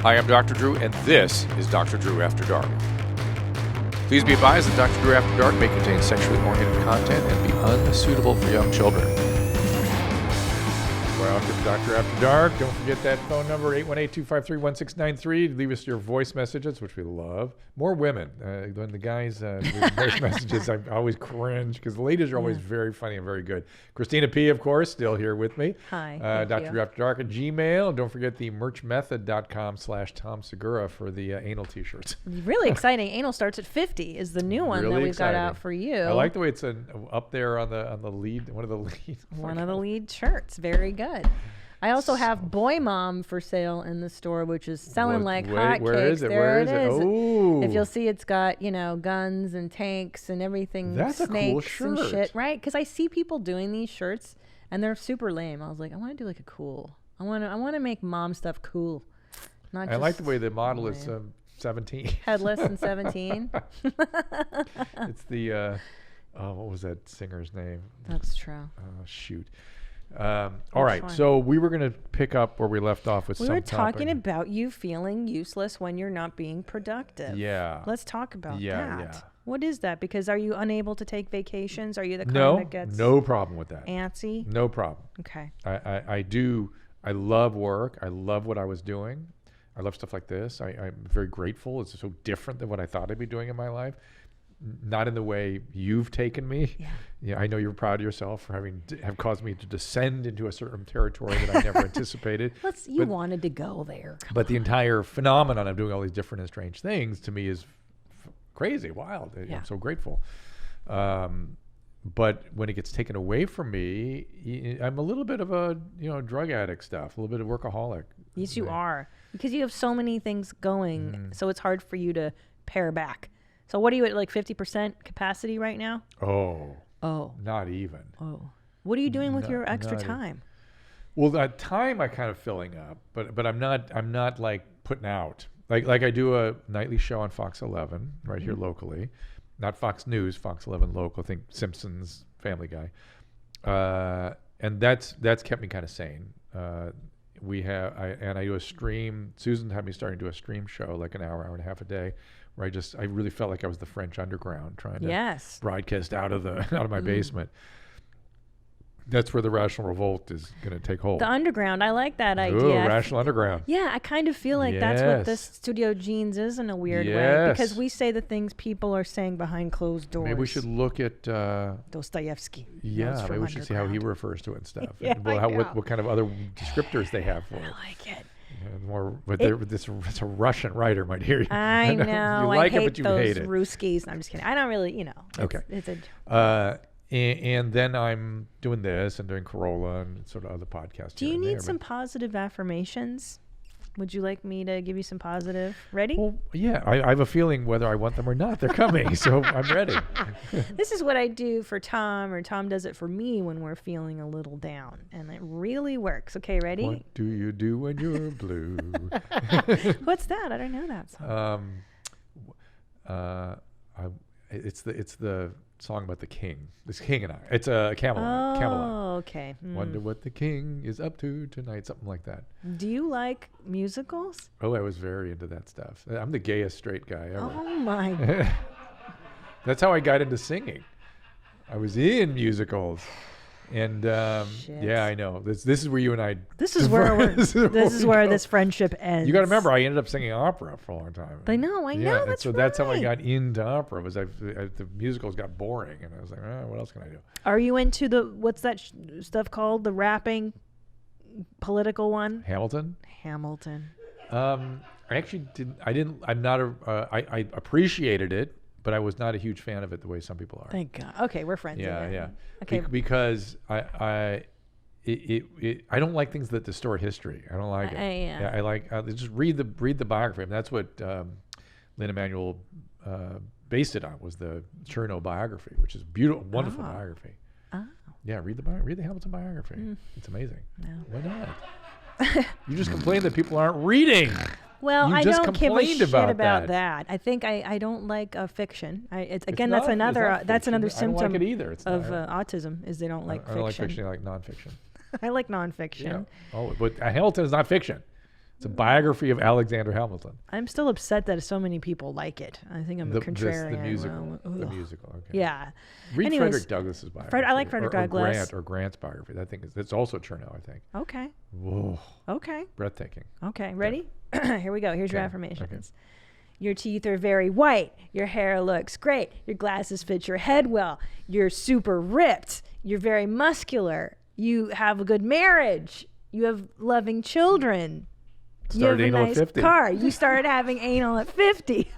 Hi, I'm Dr. Drew, and this is Dr. Drew After Dark. Please be advised that Dr. Drew After Dark may contain sexually oriented content and be unsuitable for young children. Welcome to Dr. After Dark. Don't forget that phone number, 818-253-1693. Leave us your voice messages, which we love. More women. When the guys leave voice messages, I always cringe because the ladies are always very funny and very good. Christina P., of course, still here with me. Hi. Dr. Drew After Dark at Gmail. Don't forget the merchmethod.com/Tom Segura for the anal t-shirts. Really exciting. Anal starts at 50 is the new one Really that we've exciting. got out for you. I like the way it's up there on the lead, one of the leads. One of the lead shirts. Very good. I also have Boy Mom for sale in the store, which is selling like hotcakes. Where is it? There it is. Oh. If you'll see, it's got, guns and tanks and everything. That's a cool shirt. And shit, right? Because I see people doing these shirts and they're super lame. I was like, I want to do like a cool. I want to make mom stuff cool. Not I like the way the model is 17. Headless and 17. It's the what was that singer's name? That's true. Shoot. All right, so we were going to pick up where we left off with we some were talking topic. about you feeling useless when you're not being productive. Yeah. Let's talk about that. Yeah. What is that? Because are you unable to take vacations? Are you the kind that gets no problem with that. antsy? No problem. Okay. I do. I love work. I love what I was doing. I love stuff like this. I'm very grateful. It's so different than what I thought I'd be doing in my life. Not in the way you've taken me. Yeah, I know you're proud of yourself for have caused me to descend into a certain territory that I never anticipated. You wanted to go there. But the entire phenomenon of doing all these different and strange things to me is crazy, wild. Yeah. I'm so grateful. But when it gets taken away from me, I'm a little bit of a drug addict stuff, a little bit of workaholic. Yes, you are. Because you have so many things going, so it's hard for you to pare back. So what are you at, like 50% capacity right now? Oh. Not even. What are you doing with your extra time? Well, that time I kind of filling up, but I'm not like putting out. Like I do a nightly show on Fox 11 right here locally. Not Fox News, Fox 11 local. I think Simpsons, Family Guy. And that's kept me kind of sane. I do a stream. Susan had me starting to do a stream show, like an hour and a half a day, where I really felt like I was the French underground trying to broadcast out of my basement. That's where the Rational Revolt is going to take hold. The underground, I like that idea. Ooh, Rational Underground. Yeah, I kind of feel like that's what this Studio Jeans is in a weird way, because we say the things people are saying behind closed doors. Maybe we should look at Dostoevsky. Yeah, maybe we should see how he refers to it and stuff. Yeah, what kind of other descriptors they have for it. I like it. It's a Russian writer might hear you. I know. You like I hate it, but you those hate it. Ruskies. I'm just kidding. I don't really, Okay. It's and then I'm doing this and doing Corolla and sort of other podcasts. Do you need some positive affirmations? Would you like me to give you some positive? Ready? Well, yeah. I have a feeling whether I want them or not, they're coming. So I'm ready. This is what I do for Tom, or Tom does it for me when we're feeling a little down. And it really works. Okay, ready? What do you do when you're blue? What's that? I don't know that song. It's the song about the king. This king and I. It's a Camelot. Oh, okay. Wonder what the king is up to tonight. Something like that. Do you like musicals? Oh, I was very into that stuff. I'm the gayest straight guy ever. Oh my. That's how I got into singing. I was in musicals. And yeah, I know. This is where you and I. This is where this friendship ends. You got to remember, I ended up singing opera for a long time. I know. That's how I got into opera. Was the musicals got boring, and I was like, what else can I do? Are you into what's that stuff called? The rapping, political one? Hamilton. I actually didn't. I appreciated it. But I was not a huge fan of it the way some people are. Thank God. Okay, we're friends. Yeah. Okay. Because I don't like things that distort history. I don't like it. I like just read the biography. I mean, that's what Lynn Emanuel based it on, was the Chernow biography, which is a beautiful, wonderful biography. Oh. Yeah, read the Hamilton biography. It's amazing. No. Why not? You just complain that people aren't reading. Well, I don't give a shit about that. I think I don't like fiction. That's another symptom I don't like it either. of autism is they don't like fiction. I don't like fiction. I like nonfiction. I like nonfiction. Yeah. Oh, but Hamilton is not fiction. It's a biography of Alexander Hamilton. I'm still upset that so many people like it. I think I'm a contrarian. The musical. Okay. Yeah. Read Anyways, Frederick Douglass's biography. I like Frederick Douglass. Or Grant's biography. I think it's also Chernow, I think. Okay. Whoa. Okay. Breathtaking. Okay. Ready? Here we go. Here's your Okay. affirmations. Okay. Your teeth are very white. Your hair looks great. Your glasses fit your head well. You're super ripped. You're very muscular. You have a good marriage. You have loving children. You have a nice car. You started having anal at 50.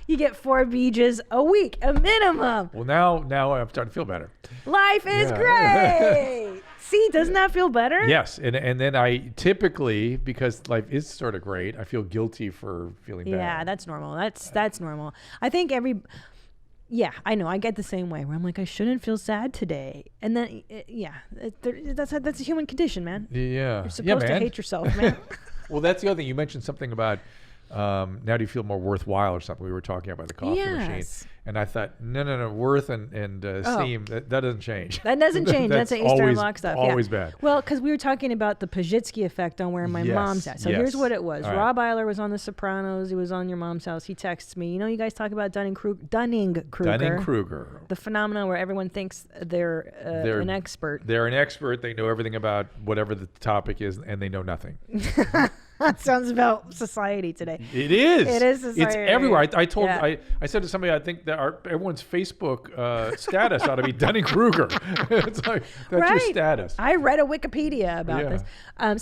You get 4 beaches a week, a minimum. Well, now I'm starting to feel better. Life is great. See, doesn't that feel better? Yes, and then I typically, because life is sort of great, I feel guilty for feeling bad. Yeah, that's normal. That's normal. I think I know. I get the same way where I'm like, I shouldn't feel sad today. And then, that's a human condition, man. Yeah. You're supposed to hate yourself, man. Well, that's the other thing. You mentioned something about now do you feel more worthwhile or something? We were talking about the coffee machine. And I thought, no, worth and esteem, that doesn't change. That doesn't change. That's an Eastern Bloc stuff. Always bad. Well, because we were talking about the Pojitsky effect on where my mom's at. So here's what it was. All Rob Eiler was on The Sopranos. He was on Your Mom's House. He texts me, you guys talk about Dunning-Kruger. Dunning-Kruger. The phenomenon where everyone thinks they're an expert. They're an expert. They know everything about whatever the topic is, and they know nothing. That sounds about society today. It is. It is society. It's everywhere. I said to somebody, I think that everyone's Facebook status ought to be Dunning-Kruger. It's like, that's your status. I read a Wikipedia about this.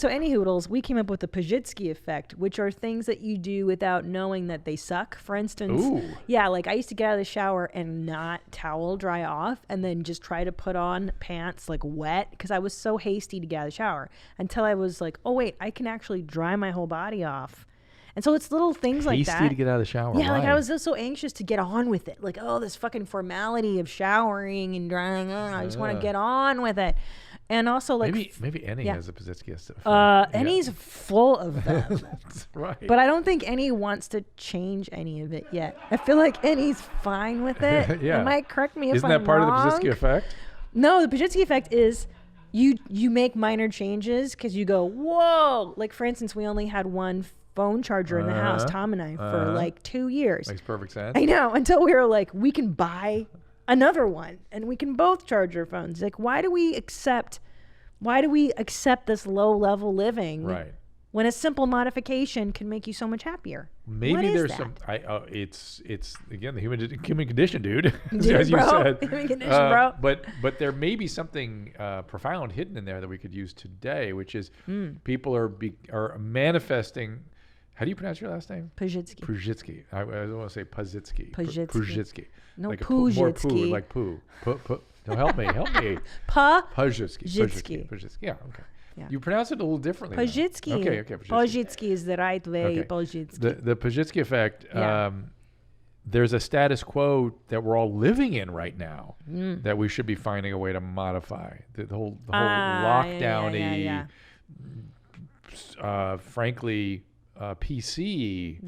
So anyhoodles, we came up with the Pojitsky effect, which are things that you do without knowing that they suck. For instance, like I used to get out of the shower and not towel dry off and then just try to put on pants like wet because I was so hasty to get out of the shower until I was like, oh wait, I can actually dry my whole body off. And so it's little things like that. Hasty to get out of the shower. Yeah, like I was just so anxious to get on with it. Like, this fucking formality of showering and drying. I just want to get on with it. And also, like, maybe Ennie has a Pojitsky effect. Ennie's full of them. That's right. But I don't think Ennie wants to change any of it yet. I feel like Ennie's fine with it. You might correct me if I'm wrong. Isn't that part of the Pojitsky effect? No, the Pojitsky effect is you make minor changes because you go, whoa. Like, for instance, we only had one phone charger in the house, Tom and I, for like 2 years. Makes perfect sense. I know, until we were like, we can buy another one and we can both charge our phones. Like, why do we accept this low level living when a simple modification can make you so much happier? Maybe there's some. It's again the human condition, dude. As you said, human condition, bro. But there may be something profound hidden in there that we could use today, which is people are manifesting. How do you pronounce your last name? Pojitsky. I don't want to say Pojitsky. Pojitsky. No, like Pojitsky. More poo, like poo. No, help me. Pojitsky. Yeah. Okay. Yeah. You pronounce it a little differently. Pojitsky. Okay. Pojitsky is the right way. Okay. Pojitsky. The Pojitsky effect. There's a status quo that we're all living in right now that we should be finding a way to modify. The whole lockdown-y, frankly, PC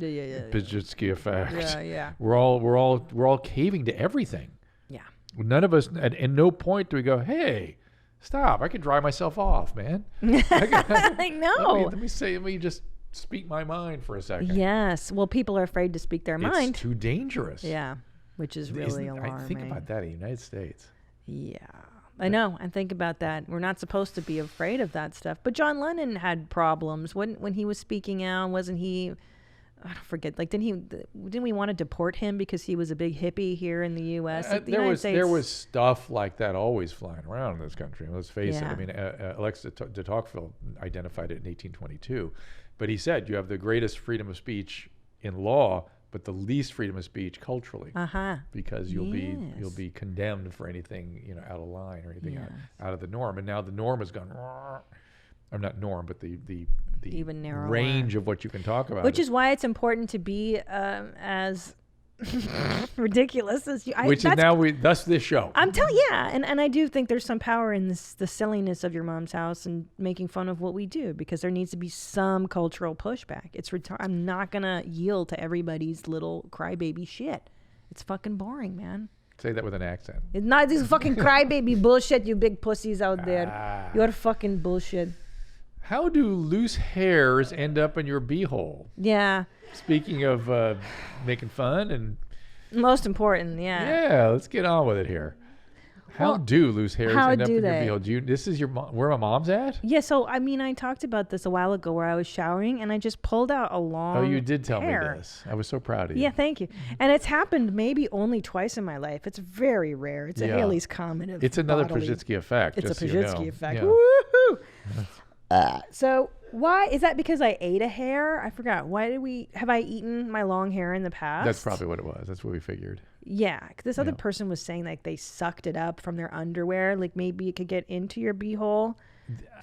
Pojitsky effect. Yeah. We're all caving to everything. Yeah. None of us at no point do we go, hey, stop! I can dry myself off, man. I know. Let me just speak my mind for a second. Yes. Well, people are afraid to speak their mind. It's too dangerous. Yeah, which is really alarming. I think about that in the United States. Yeah, I know. I think about that. We're not supposed to be afraid of that stuff. But John Lennon had problems when he was speaking out. Wasn't he? I don't forget. Like, didn't we want to deport him because he was a big hippie here in the U.S.? There was stuff like that always flying around in this country. Let's face it. I mean, Alexis de Tocqueville identified it in 1822, but he said you have the greatest freedom of speech in law, but the least freedom of speech culturally, because you'll be condemned for anything out of line or anything out of the norm. And now the norm has gone. I'm not norm, but the even narrower range of what you can talk about. Which is why it's important to be as ridiculous as you. Thus this show. I'm telling and I do think there's some power in the silliness of Your Mom's House and making fun of what we do, because there needs to be some cultural pushback. I'm not gonna yield to everybody's little crybaby shit. It's fucking boring, man. Say that with an accent. It's not this fucking crybaby bullshit, you big pussies out there. You're fucking bullshit. How do loose hairs end up in your beehole? Yeah. Speaking of making fun and... Most important, yeah. Yeah, let's get on with it here. How do loose hairs end up in your beehole? This is where my mom's at? Yeah, so I mean, I talked about this a while ago where I was showering and I just pulled out a long Oh, you did tell hair. me this. I was so proud of you. Yeah, thank you. And it's happened maybe only twice in my life. It's very rare. It's a Haley's Comet of It's another bodily. Pojitsky effect. It's a Pojitsky effect. Yeah. Woohoo! So why is that? Because I ate a hair? I forgot. Have I eaten my long hair in the past? That's probably what it was. That's what we figured. Yeah, this other person was saying like they sucked it up from their underwear. Like maybe it could get into your beehole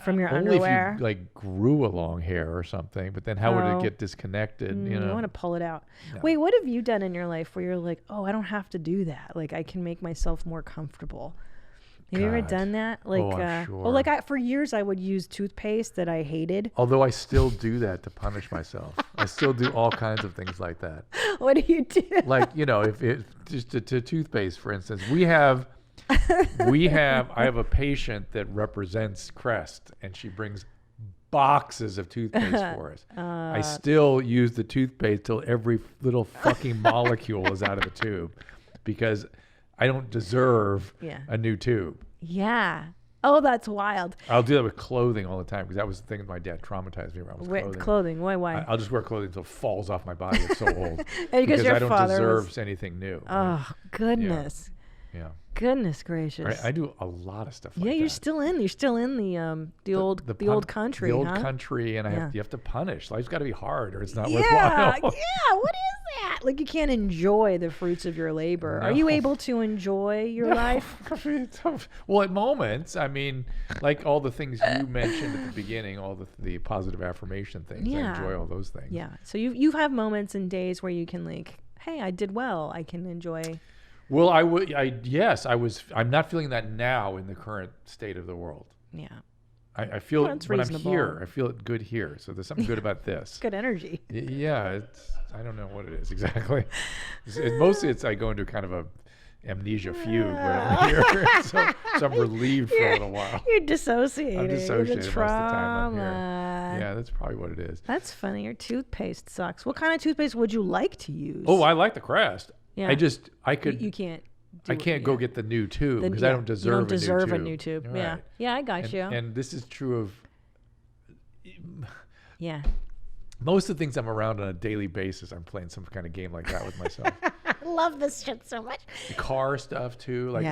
from your underwear. Only if you like grew a long hair or something. But then how would it get disconnected? You want to pull it out. No. Wait, what have you done in your life where you're like, oh, I don't have to do that. Like I can make myself more comfortable. Have you ever done that? Like, I'm sure. Well, like for years I would use toothpaste that I hated. Although I still do that to punish myself. I still do all kinds of things like that. What do you do? Like, if it just to toothpaste, for instance, I have a patient that represents Crest, and she brings boxes of toothpaste for us. I still use the toothpaste till every little fucking molecule is out of the tube, because I don't deserve a new tube. Yeah. Oh, that's wild. I'll do that with clothing all the time, because that was the thing that my dad traumatized me around was clothing. Why? I'll just wear clothing until it falls off my body. It's so old. because I don't deserve anything new. Oh, goodness. Yeah. Goodness gracious. I do a lot of stuff like that. Yeah, you're still in the old country. The old country, and you have to punish. Life's got to be hard, or it's not worthwhile. Yeah, what is that? Like you can't enjoy the fruits of your labor. No. Are you able to enjoy your life? Well, at moments, I mean, like all the things you mentioned at the beginning, all the positive affirmation things. I enjoy all those things. Yeah. So you have moments and days where you can like, hey, I did well. I can enjoy. Well, I'm not feeling that now in the current state of the world. Yeah. I feel it when I'm here. I feel it good here. So there's something good about this. Good energy. Yeah. I don't know what it is exactly. Mostly I go into kind of a amnesia fugue when I'm here. so I'm relieved for a little while. You're dissociating. I'm dissociated most of the time I'm here. Yeah, that's probably what it is. That's funny. Your toothpaste sucks. What kind of toothpaste would you like to use? Oh, I like the Crest. Yeah. I can't. I can't go get the new tube because I don't deserve a new tube. Right. Yeah. Yeah, I got you. And this is true of. Yeah. Most of the things I'm around on a daily basis, I'm playing some kind of game like that with myself. I love this shit so much. The car stuff too. Like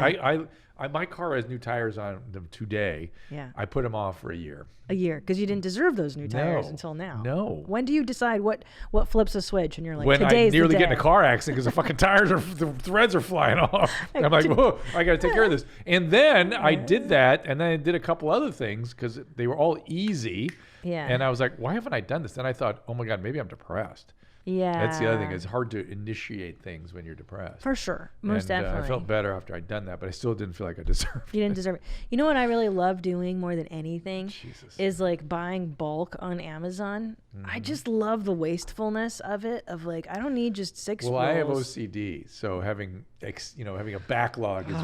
my car has new tires on them today. Yeah. I put them off for a year. A year, because you didn't deserve those new tires until now. No. When do you decide what flips a switch and you're like, when today's I nearly the day. get in a car accident because the fucking the threads are flying off. I'm like, whoa, I got to take care of this. And then I did that, and then I did a couple other things because they were all easy. Yeah. And I was like, why haven't I done this? Then I thought, oh my God, maybe I'm depressed. Yeah. That's the other thing. It's hard to initiate things when you're depressed. For sure. Most definitely. I felt better after I'd done that, but I still didn't feel like I deserved it. You didn't deserve it. You know what I really love doing more than anything? Jesus. Is like buying bulk on Amazon. Mm-hmm. I just love the wastefulness of it. Of like, I don't need just 6 rolls. Well, I have OCD, so having a backlog is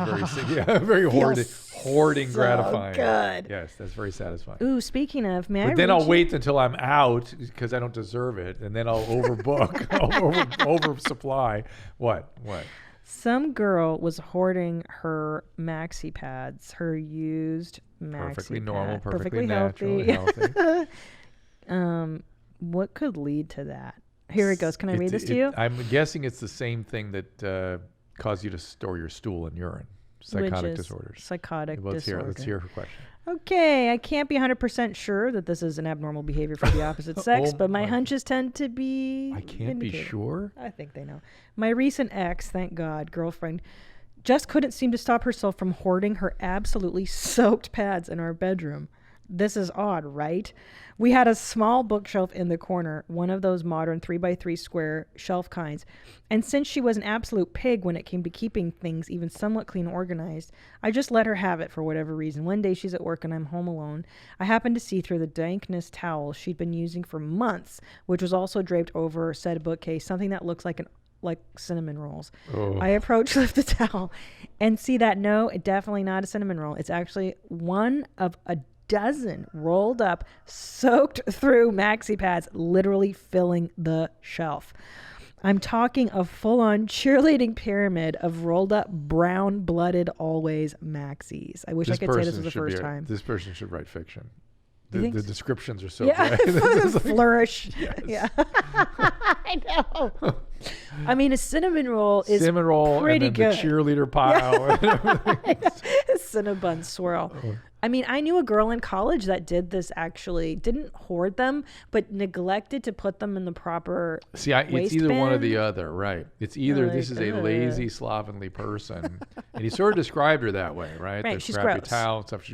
very hoarding, gratifying. Good. Yes, that's very satisfying. Ooh, speaking of, then I'll wait until I'm out because I don't deserve it, and then I'll overbook, oversupply. What? Some girl was hoarding her maxi pads, her used maxi perfectly normal, pad. Perfectly natural, healthy. What could lead to that? Here it goes. Can I read this to you? I'm guessing it's the same thing that caused you to store your stool and urine. Psychotic disorders. Psychotic disorder. Let's hear her question. Okay, I can't be 100% sure that this is an abnormal behavior for the opposite sex, but my hunches tend to be I can't be sure? I think they know. My recent ex, thank God, girlfriend, just couldn't seem to stop herself from hoarding her absolutely soaked pads in our bedroom. This is odd, right? We had a small bookshelf in the corner, one of those modern 3x3 square shelf kinds. And since she was an absolute pig when it came to keeping things even somewhat clean and organized, I just let her have it for whatever reason. One day she's at work and I'm home alone. I happened to see through the dankness towel she'd been using for months, which was also draped over said bookcase, something that looks like cinnamon rolls. Oh. I lift the towel, and see that no, definitely not a cinnamon roll. It's actually one of a dozen rolled up, soaked through maxi pads, literally filling the shelf. I'm talking a full-on cheerleading pyramid of rolled up, brown-blooded, always maxis. I wish I could say this was the first time. This person should write fiction. The descriptions are so great. Flourish. Yes. Yeah. I know. I mean, a cinnamon roll is pretty and then good. The cheerleader pile. Cinnabon swirl. I mean, I knew a girl in college that did this actually. Didn't hoard them, but neglected to put them in the proper it's either one or the other, right? It's either this is a lazy, slovenly person. And he sort of described her that way, right? Right, the she's crappy gross. towel and stuff.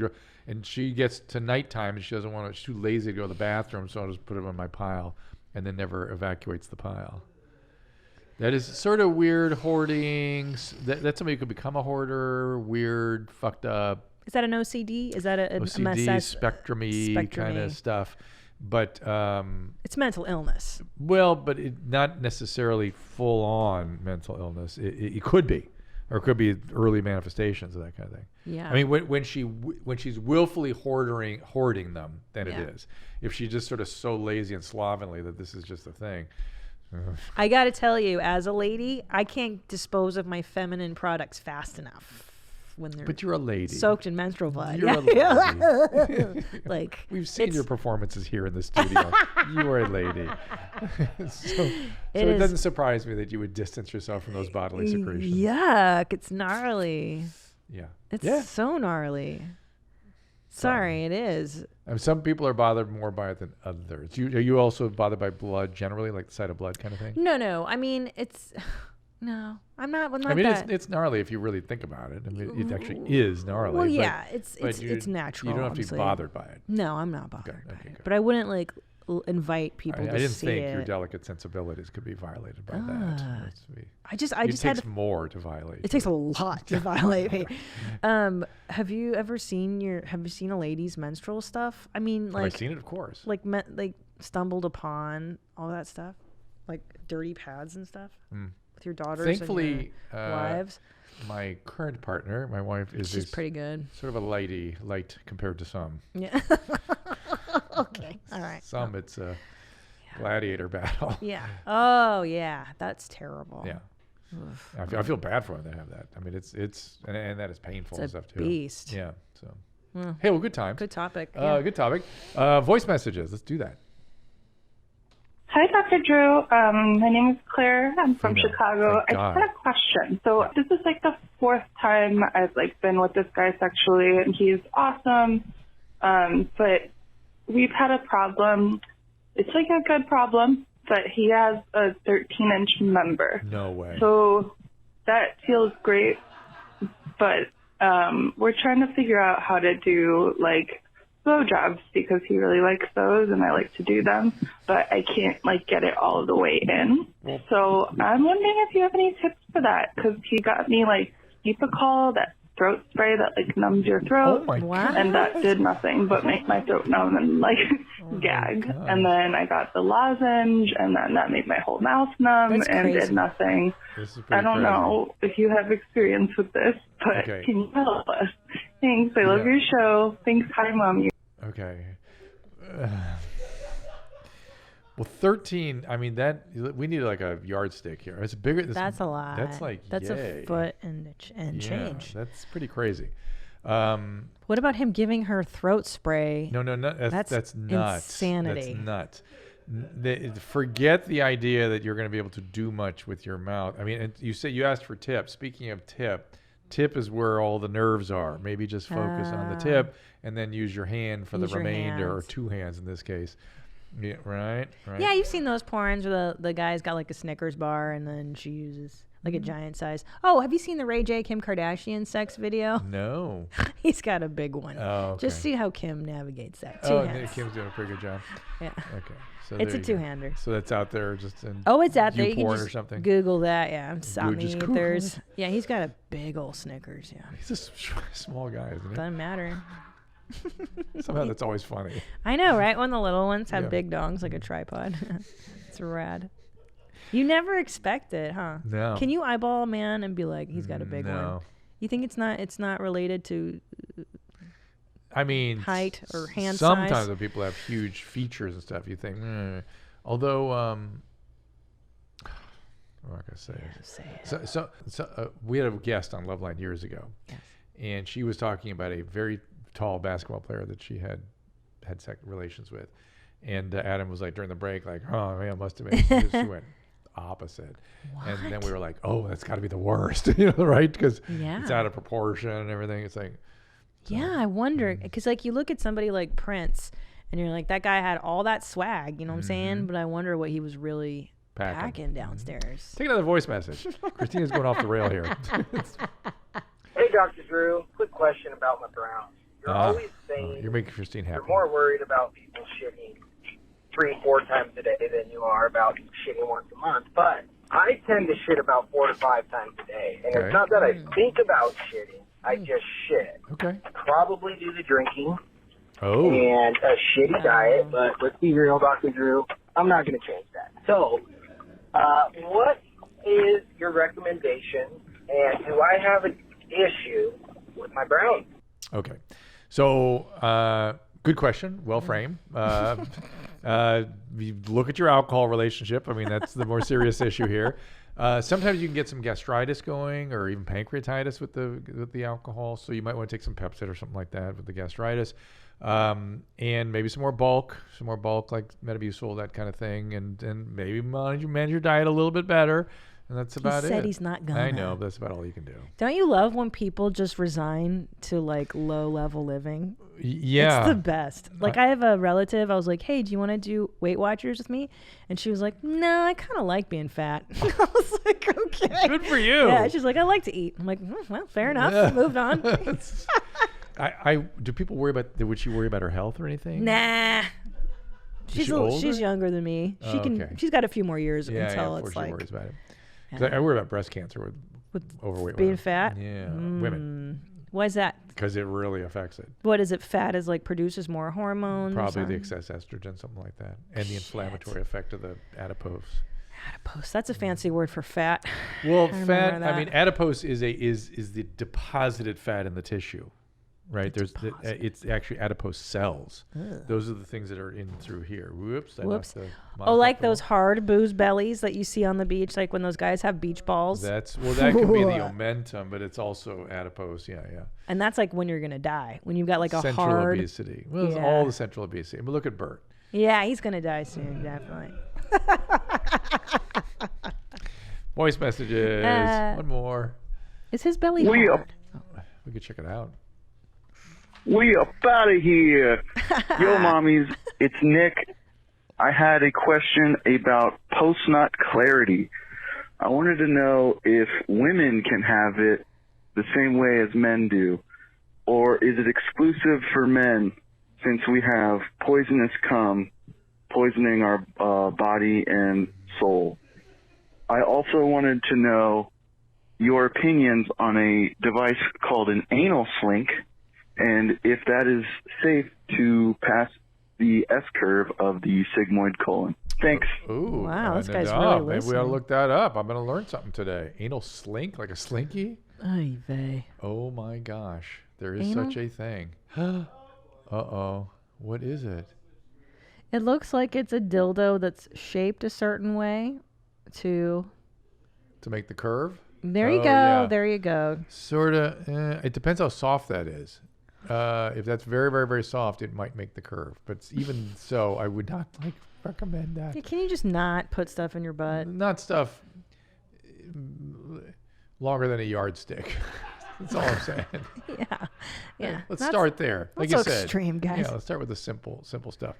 And she gets to nighttime and she doesn't want to, she's too lazy to go to the bathroom, so I'll just put them in my pile and then never evacuates the pile. That is sort of weird hoarding. That's somebody who could become a hoarder, weird, fucked up. Is that an OCD? Is that a OCD, spectrum-y kind of stuff? But it's mental illness. Well, but not necessarily full-on mental illness. It could be. Or it could be early manifestations of that kind of thing. Yeah. I mean, when she's willfully hoarding them, then it is. If she's just sort of so lazy and slovenly that this is just a thing. I got to tell you, as a lady, I can't dispose of my feminine products fast enough. But you're a lady. Soaked in menstrual blood. You're a lady. Like, we've seen your performances here in the studio. You are a lady. so it doesn't surprise me that you would distance yourself from those bodily secretions. Yuck. It's gnarly. Yeah. It's so gnarly. Sorry, it is. Some people are bothered more by it than others. Are you also bothered by blood generally, like the sight of blood kind of thing? No. I mean, it's... No, I'm not. I mean, it's gnarly if you really think about it. I mean, it actually is gnarly. Well, yeah, it's natural. You don't have to be bothered by it. No, I'm not bothered by it. But I wouldn't invite people to see it. I didn't think your delicate sensibilities could be violated by that. I just it takes more to violate. It takes a lot to violate me. Have you seen a lady's menstrual stuff? I mean, like, have I seen it? Of course. Like stumbled upon all that stuff, like dirty pads and stuff. Your daughters, thankfully, and your wives. My current partner, my wife, she's pretty good. Sort of a light compared to some. Yeah. Okay. All right. Some it's a gladiator battle. Yeah. Oh yeah, that's terrible. Yeah. I feel bad for them to have that. I mean, it's and that is painful and stuff too. Beast. Yeah. So. Hey, well, good time. Good topic. Good topic. Voice messages. Let's do that. Hi, Dr. Drew. My name is Claire. I'm from Chicago. I just had a question. So this is like the fourth time I've been with this guy sexually, and he's awesome. But we've had a problem. It's like a good problem, but he has a 13-inch member. No way. So that feels great, but we're trying to figure out how to do blowjobs because he really likes those and I like to do them, but I can't get it all the way in. So I'm wondering if you have any tips for that, because he got me Epicol, that throat spray that numbs your throat. Oh my God. And that did nothing but make my throat numb and gag. And then I got the lozenge, and then that made my whole mouth numb did nothing. I don't know if you have experience with this, but can you help us? Thanks. I love your show. Thanks. Hi, Mom. Okay. Well, 13. I mean, we need a yardstick here. It's bigger. That's a lot. That's a foot and change. That's pretty crazy. What about him giving her throat spray? No. That's nuts. Insanity. That's nuts. Forget the idea that you're going to be able to do much with your mouth. I mean, you asked for tips. Speaking of tip is where all the nerves are. Maybe just focus on the tip and then use your hand for the remainder, or two hands in this case. Yeah, right. Yeah, you've seen those porns where the guy's got a Snickers bar and then she uses a giant size. Oh, have you seen the Ray J Kim Kardashian sex video? No. He's got a big one. Oh, okay. Just see how Kim navigates that. Kim's doing a pretty good job. Yeah. Okay. So it's a two-hander. So that's out there just in it's out there. You can porn just or something. Google that. Yeah. Yeah, he's got a big old Snickers. Yeah. He's a small guy, isn't he? Doesn't matter. Somehow that's always funny. I know, right? When the little ones have big dongs like a tripod. It's rad. You never expect it, huh? No. Can you eyeball a man and be like, he's got a big one? You think it's not related to I mean, height or hand sometimes size. when people have huge features and stuff, you think, although, I'm not gonna say it. Say it. So we had a guest on Loveline years ago, and she was talking about a very tall basketball player that she had relations with, and Adam was like during the break, like, oh man, must have been. She went opposite, and then we were like, oh, that's got to be the worst, right? Because it's out of proportion and everything. It's like. Yeah, I wonder, because like you look at somebody like Prince, and you're like, that guy had all that swag, you know what I'm saying? But I wonder what he was really packing downstairs. Take another voice message. Christina's going off the rail here. Hey, Dr. Drew, quick question about my browns. You're always saying you're making Christine happy. You're more worried about people shitting 3-4 times a day than you are about shitting once a month, but I tend to shit about 4 to 5 times a day, and it's not that I think about shitting. I just shit. Okay. Probably due to drinking and a shitty diet, but let's be real, Dr. Drew, I'm not going to change that. So, what is your recommendation, and do I have an issue with my brownie? Okay. So, good question. Well framed. You look at your alcohol relationship. I mean, that's the more serious issue here. Sometimes you can get some gastritis going, or even pancreatitis with the alcohol. So you might want to take some Pepcid or something like that with the gastritis, and maybe some more bulk like Metamucil, that kind of thing, and maybe manage your diet a little bit better. And that's about it. He said he's not gonna. I know, but that's about all you can do. Don't you love when people just resign to like low level living? Yeah. It's the best. Like I have a relative, I was like, hey, do you want to do Weight Watchers with me? And she was like, no, I kind of like being fat. I was like, okay. Good for you. Yeah, she's like, I like to eat. I'm like, well, fair enough. Yeah. Moved on. Do people worry about, would she worry about her health or anything? Nah. She's younger than me. She's got a few more years until it's like. She worries about it. I worry about breast cancer with overweight being women. fat? Yeah, women. Why is that? Because it really affects it. What is it? Fat is like produces more hormones? Probably the excess estrogen, something like that. And the inflammatory effect of the adipose. Adipose. That's a fancy word for fat. Well, fat, I mean, adipose is the deposited fat in the tissue. Right, it's actually adipose cells. Ugh. Those are the things that are in through here. Whoops. Like those hard booze bellies that you see on the beach, like when those guys have beach balls. That could be the omentum, but it's also adipose. Yeah. And that's like when you're gonna die, when you've got like a central hard obesity. Well, it's all the central obesity. But look at Bert. Yeah, he's gonna die soon, definitely. Voice messages. One more. Is his belly hard? We could check it out. We up out of here. Yo, mommies, it's Nick. I had a question about post-nut clarity. I wanted to know if women can have it the same way as men do, or is it exclusive for men since we have poisonous cum poisoning our body and soul? I also wanted to know your opinions on a device called an anal slink, and if that is safe to pass the S-curve of the sigmoid colon. Thanks. Ooh, wow, this guy's really listening. Maybe we ought to look that up. I'm going to learn something today. Anal slink, like a slinky? Ay vey. Oh my gosh, there is such a thing. Uh-oh, what is it? It looks like it's a dildo that's shaped a certain way to make the curve? There you go. Yeah. There you go. Sort of. It depends how soft that is. If that's very, very, very soft, it might make the curve. But even so, I would not recommend that. Yeah, can you just not put stuff in your butt? Not stuff longer than a yardstick. That's all I'm saying. Yeah. Let's start there. Like you said, extreme, guys. Yeah, let's start with the simple stuff.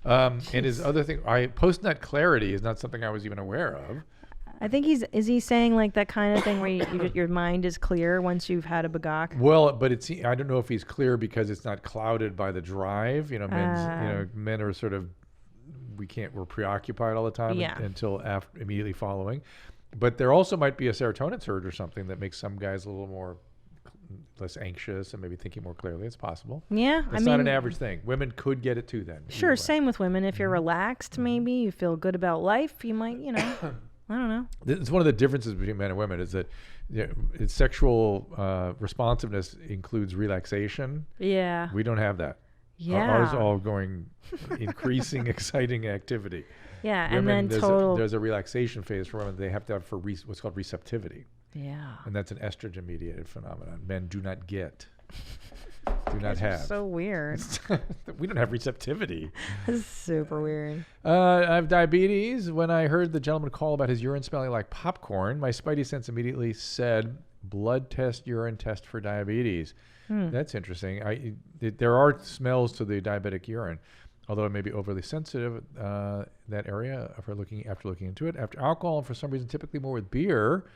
And his other thing, post-nut clarity is not something I was even aware of. I think is he saying like that kind of thing where your mind is clear once you've had a bagok? Well, but I don't know if he's clear because it's not clouded by the drive. Men are sort of, we're preoccupied all the time until immediately following. But there also might be a serotonin surge or something that makes some guys a little less anxious and maybe thinking more clearly. It's possible. Yeah. It's not an average thing. Women could get it too then. Sure. Same with women. If you're relaxed, maybe you feel good about life, you might, I don't know. It's one of the differences between men and women is that sexual responsiveness includes relaxation. Yeah. We don't have that. Yeah. Ours all going increasing, exciting activity. Yeah, Women, and then there's a relaxation phase for women. They have to have for what's called receptivity. Yeah. And that's an estrogen-mediated phenomenon. Men do not get. Do not That's have. So weird. We don't have receptivity. This is super weird. I have diabetes. When I heard the gentleman call about his urine smelling like popcorn, my spidey sense immediately said, blood test, urine test for diabetes. That's interesting. There are smells to the diabetic urine, although it may be overly sensitive, that area, after looking into it. After alcohol, and for some reason, typically more with beer,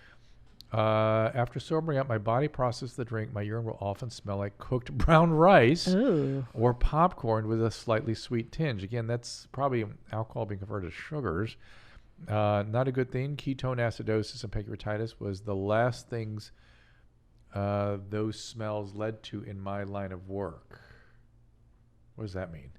after sobering up, my body processes the drink. My urine will often smell like cooked brown rice or popcorn with a slightly sweet tinge. Again, that's probably alcohol being converted to sugars. Not a good thing. Ketone acidosis and pancreatitis was the last things those smells led to in my line of work. What does that mean?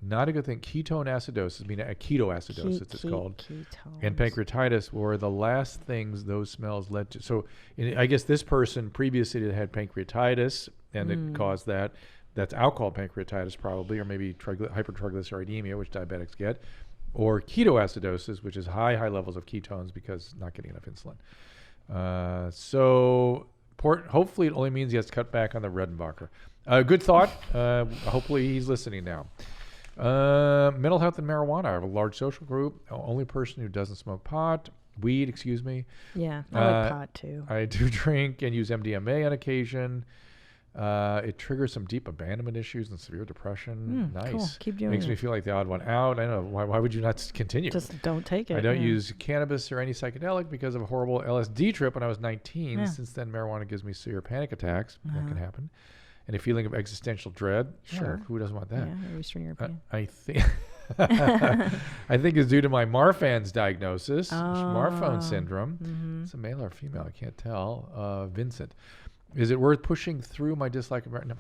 Not a good thing. Ketone acidosis, meaning ketoacidosis, it's called. Ketones. And pancreatitis were the last things those smells led to. So I guess this person previously had pancreatitis, and it caused that. That's alcohol pancreatitis probably, or maybe hypertriglyceridemia, which diabetics get, or ketoacidosis, which is high levels of ketones because not getting enough insulin. Hopefully it only means he has to cut back on the Redenbacher. Good thought. Hopefully he's listening now. Mental health and marijuana. I have a large social group. Only person who doesn't smoke pot. Weed, excuse me. Yeah, I like pot too. I do drink and use MDMA on occasion. It triggers some deep abandonment issues and severe depression. Nice. Cool. Keep doing Makes it. me feel like the odd one out. I know. Why would you not continue? Just don't take it. I don't use cannabis or any psychedelic because of a horrible LSD trip when I was 19. Since then, marijuana gives me severe panic attacks. That can happen. And a feeling of existential dread. Sure. Who doesn't want that? Yeah, Eastern European. I think I think it's due to my Marfan's diagnosis, Marfan syndrome. It's a male or female, I can't tell. Vincent. Is it worth pushing through my dislike of marijuana?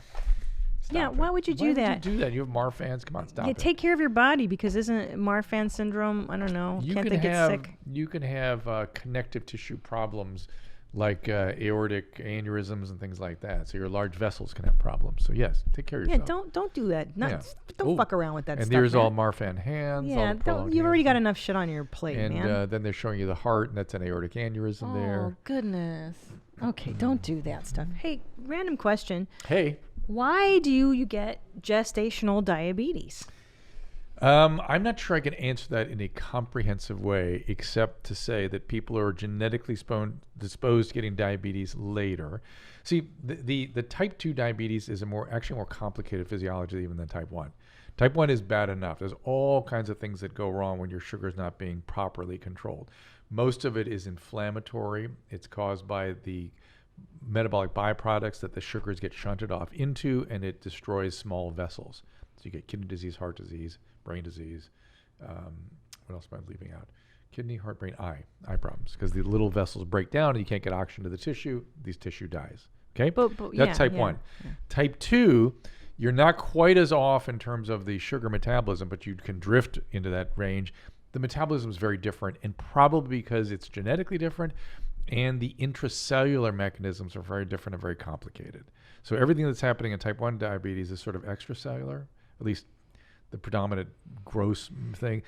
No. Why would you do that? Why would you do that? You have Marfan's. Come on, stop it. Take care of your body, because isn't Marfan syndrome, I don't know, can't they get sick? You can have connective tissue problems like aortic aneurysms and things like that. So your large vessels can have problems. So yes, take care of yourself. Yeah, don't do that. Don't fuck around with that stuff. And there's man. all Marfan hands. Yeah, you've already got enough shit on your plate, man. And then they're showing you the heart, and that's an aortic aneurysm there. Oh, goodness. Okay, don't do that stuff. Hey, random question. Hey. Why do you get gestational diabetes? I'm not sure I can answer that in a comprehensive way, except to say that people are genetically disposed to getting diabetes later. See, the type 2 diabetes is actually more complicated physiology even than type 1. Type 1 is bad enough. There's all kinds of things that go wrong when your sugar is not being properly controlled. Most of it is inflammatory. It's caused by the metabolic byproducts that the sugars get shunted off into, and it destroys small vessels. So you get kidney disease, heart disease, brain disease. What else am I leaving out? Kidney, heart, brain, eye problems, because the little vessels break down and you can't get oxygen to the tissue. These tissue dies. Okay, that's type 1. Yeah. Type 2, you're not quite as off in terms of the sugar metabolism, but you can drift into that range. The metabolism is very different, and probably because it's genetically different, and the intracellular mechanisms are very different and very complicated. So everything that's happening in type 1 diabetes is sort of extracellular, at least the predominant gross thing.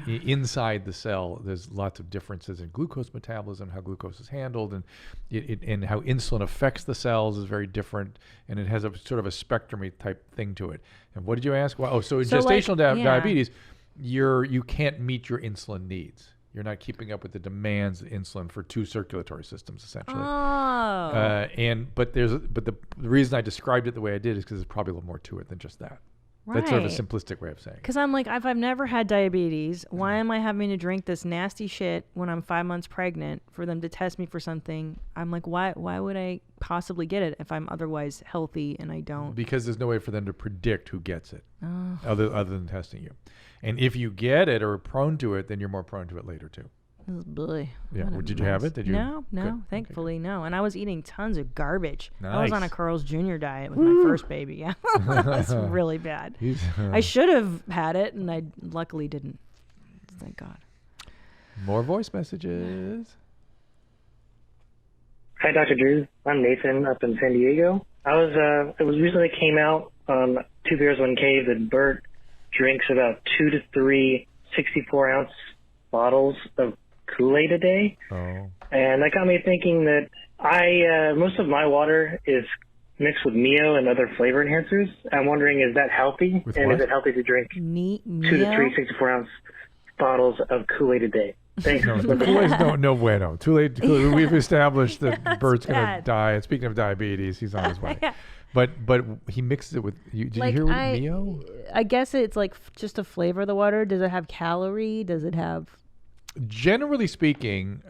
Inside the cell, there's lots of differences in glucose metabolism, how glucose is handled, and and how insulin affects the cells is very different, and it has a sort of a spectrum type thing to it. And what did you ask? Well, so in gestational diabetes, you can't meet your insulin needs. You're not keeping up with the demands of insulin for 2 circulatory systems, essentially. But the reason I described it the way I did is because there's probably a little more to it than just that. Right. That's sort of a simplistic way of saying it. Because I'm like, if I've never had diabetes, why am I having to drink this nasty shit when I'm 5 months pregnant for them to test me for something? I'm like, why would I possibly get it if I'm otherwise healthy and I don't? Because there's no way for them to predict who gets it other than testing you. And if you get it or are prone to it, then you're more prone to it later too. Yeah. Did you have it? Did you? No. Good. Thankfully, no. And I was eating tons of garbage. Nice. I was on a Carl's Jr. diet with my first baby. Yeah, that's really bad. I should have had it, and I luckily didn't. Thank God. More voice messages. Hi, Dr. Drew. I'm Nathan up in San Diego. It was recently came out on Two Bears, One Cave that Bert drinks about 2 to 3 64-ounce bottles of Kool-Aid a day. Oh. And that got me thinking that most of my water is mixed with Mio and other flavor enhancers. I'm wondering, is that healthy? With and what? is it healthy to drink 2 to 3 64-ounce bottles of Kool-Aid a day? Thanks. No, Kool-Aid's no bueno. Too late. We've established that Bert's going to die. And speaking of diabetes, he's on his way. Yeah. But he mixes it with. Did you hear with Mio? I guess it's like just to flavor the water. Does it have calorie? Does it have? Generally speaking,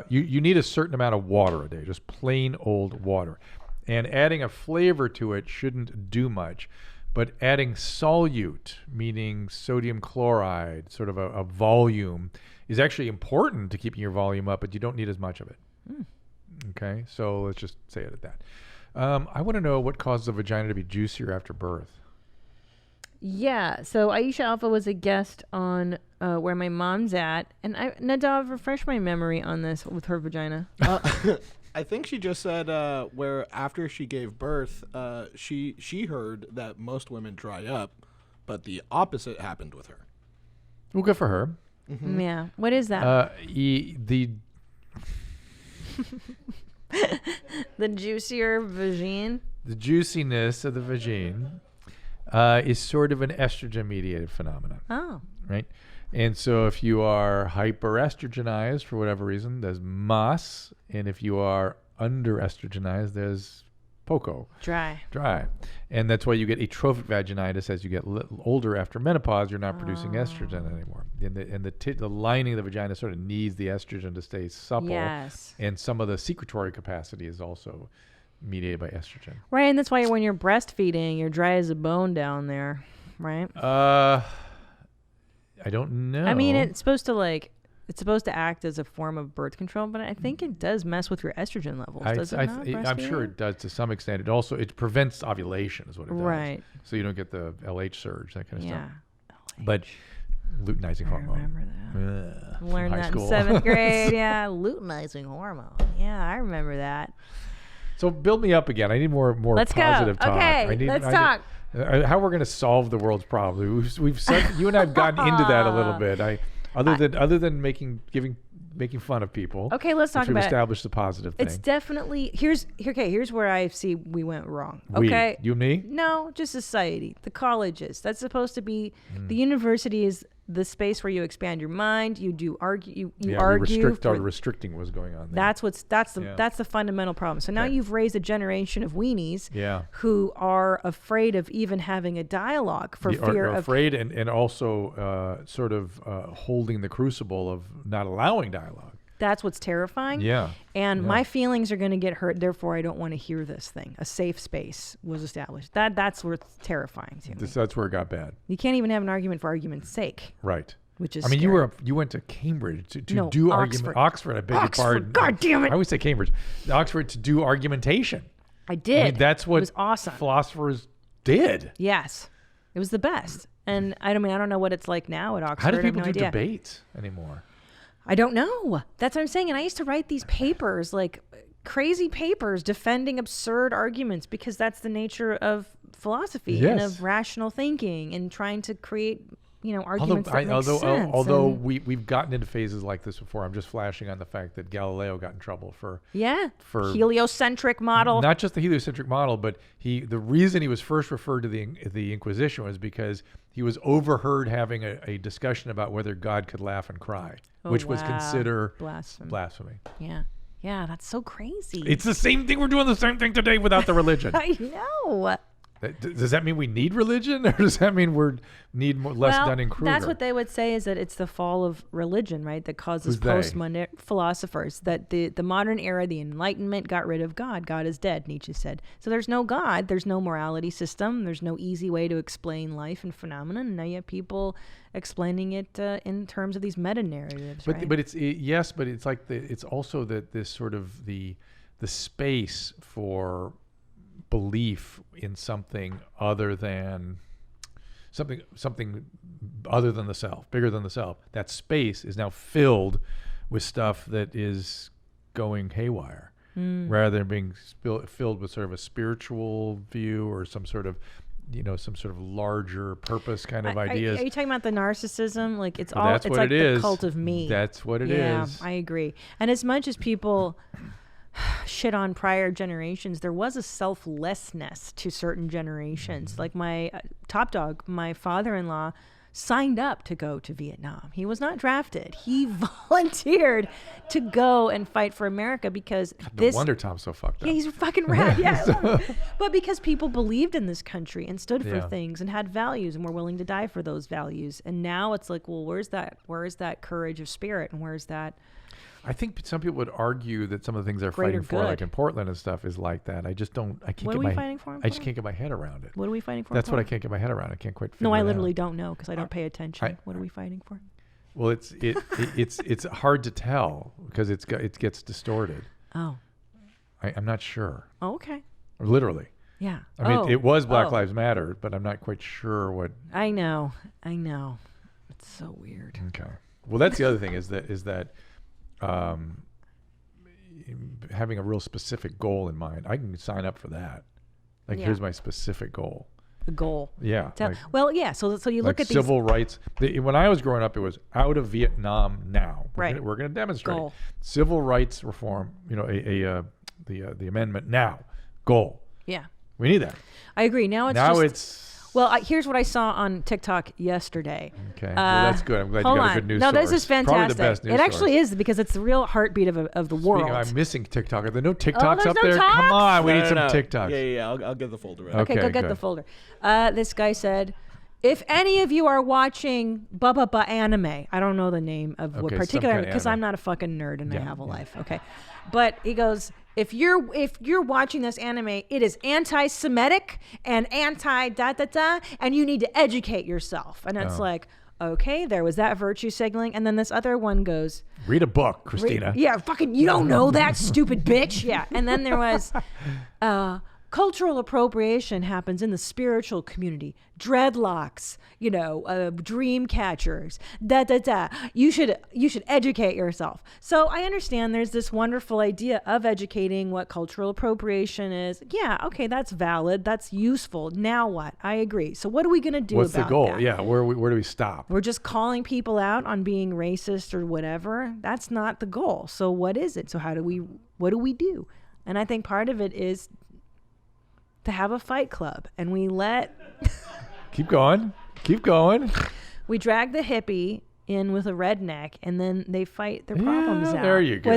you need a certain amount of water a day, just plain old water. And adding a flavor to it shouldn't do much. But adding solute, meaning sodium chloride, sort of a volume, is actually important to keeping your volume up, but you don't need as much of it. Okay, so let's just say it at that. I want to know what causes a vagina to be juicier after birth. Yeah, so Aisha Alpha was a guest on Where My Mom's At, and Nadav, refresh my memory on this with her vagina. I think she just said where after she gave birth, she heard that most women dry up, but the opposite happened with her. Well, good for her. Mm-hmm. Yeah, what is that? The juicier vagine? The juiciness of the vagine is sort of an estrogen-mediated phenomenon. Oh. Right? And so if you are hyperestrogenized for whatever reason, there's mas. And if you are underestrogenized, there's poco. Dry. And that's why you get atrophic vaginitis as you get older after menopause. You're not producing estrogen anymore. And the lining of the vagina sort of needs the estrogen to stay supple. Yes. And some of the secretory capacity is also mediated by estrogen. Right, and that's why when you're breastfeeding, you're dry as a bone down there, right? I don't know. I mean, it's supposed to act as a form of birth control, but I think it does mess with your estrogen levels. Does it not? I'm sure it does to some extent. It prevents ovulation, is what it does. Right. So you don't get the LH surge, that kind of stuff. LH. But luteinizing hormone. I remember that. Learned that in 7th grade. Yeah, luteinizing hormone. Yeah, I remember that. So build me up again. I need more Let's positive go. talk. Okay, let's talk. How we're going to solve the world's problems. We've said, you and I have gotten into that a little bit. Other than making fun of people. Okay, let's talk about it. We've established the positive thing. It's definitely here's where I see we went wrong. We? Okay, You and me? No, just society, the colleges. That's supposed to be the university is the space where you expand your mind. You do argue. You argue. The restricting was going on there. That's the fundamental problem. So now you've raised a generation of weenies who are afraid of even having a dialogue for fear of afraid and also sort of holding the crucible of not allowing dialogue. That's what's terrifying. Yeah. And my feelings are going to get hurt. Therefore, I don't want to hear this thing. A safe space was established. That's what's terrifying to me. That's where it got bad. You can't even have an argument for argument's sake. Right. Which is. I mean, scary. you went to Cambridge to do Oxford. argument. Oxford, I beg your pardon. God damn it! I always say Cambridge. Oxford to do argumentation. I did. I mean, that's what it was awesome. Philosophers did. Yes, it was the best. And I don't know what it's like now at Oxford. How do people do idea. debates anymore? I don't know. That's what I'm saying. And I used to write these papers, like crazy papers defending absurd arguments, because that's the nature of philosophy and of rational thinking and trying to create, arguments that make sense. Although we've gotten into phases like this before. I'm just flashing on the fact that Galileo got in trouble for heliocentric model. Not just the heliocentric model, but the reason he was first referred to the Inquisition was because he was overheard having a discussion about whether God could laugh and cry, which was considered blasphemy. Yeah. Yeah, that's so crazy. It's the same thing. We're doing the same thing today without the religion. I know. Does that mean we need religion, or does that mean need less Dunning-Kruger? That's what they would say, is that it's the fall of religion, right? That causes postmodern philosophers. That the modern era, the Enlightenment, got rid of God. God is dead, Nietzsche said. So there's no God. There's no morality system. There's no easy way to explain life and phenomenon. And now you have people explaining it in terms of these meta narratives. But right? but it's like it's also that this sort of the space for belief in something other than something other than the self, bigger than the self. That space is now filled with stuff that is going haywire, rather than being filled with sort of a spiritual view or some sort of larger purpose kind of ideas. Are you talking about the narcissism? Like it's like the cult of me. That's what it is. Yeah, I agree. And as much as people shit on prior generations, there was a selflessness to certain generations. Like my top dog, my father-in-law, signed up to go to Vietnam. He was not drafted. He volunteered to go and fight for America because no wonder Tom's so fucked up. Yeah, he's a fucking rat. Yeah, but because people believed in this country and stood for things and had values and were willing to die for those values. And now it's like, well, where's that courage of spirit, and where's that? I think some people would argue that some of the things they're fighting for, like in Portland and stuff, is like that. I just don't. I can't. What are we fighting for? I just can't get my head around it. What are we fighting for? That's what I can't get my head around. I can't quite figure it out. No, I literally don't know because I don't pay attention. What are we fighting for? Well, it's hard to tell because it gets distorted. Oh. I'm not sure. Oh, okay. Literally. Yeah. I mean, it was Black Lives Matter, but I'm not quite sure what. I know. It's so weird. Okay. Well, that's the other thing is that. Having a real specific goal in mind, I can sign up for that. Like, here's my specific goal. A goal. Yeah. So you look at civil rights. When I was growing up, it was out of Vietnam now. We're going to demonstrate goal. Civil rights reform. The amendment now. Goal. Yeah. We need that. I agree. Now here's what I saw on TikTok yesterday. Okay, well, that's good. I'm glad you got a good news source. No, this is fantastic. Probably the best news it actually is because it's the real heartbeat of the world. I'm missing TikTok. Are there no TikToks up there? Talks? Come on, we need some No. TikToks. Yeah. I'll get the folder. Okay, go get the folder. This guy said, if any of you are watching Bubba anime, I don't know the name of what particular, because I'm not a fucking nerd and I have a life. Okay, but he goes, if you're watching this anime, it is anti-Semitic and anti-da-da-da, and you need to educate yourself. And it's like, okay, there was that virtue signaling. And then this other one goes, read a book, Christina. You don't know that, stupid bitch. Yeah. And then there was cultural appropriation happens in the spiritual community. Dreadlocks, dream catchers, You should educate yourself. So I understand there's this wonderful idea of educating what cultural appropriation is. Yeah, okay, that's valid. That's useful. Now what? I agree. So what are we going to do What's about the goal? that? Yeah, where do we stop? We're just calling people out on being racist or whatever. That's not the goal. So what is it? So what do we do? And I think part of it is to have a fight club, and we let keep going. We drag the hippie in with a redneck, and then they fight their problems out. There you go. I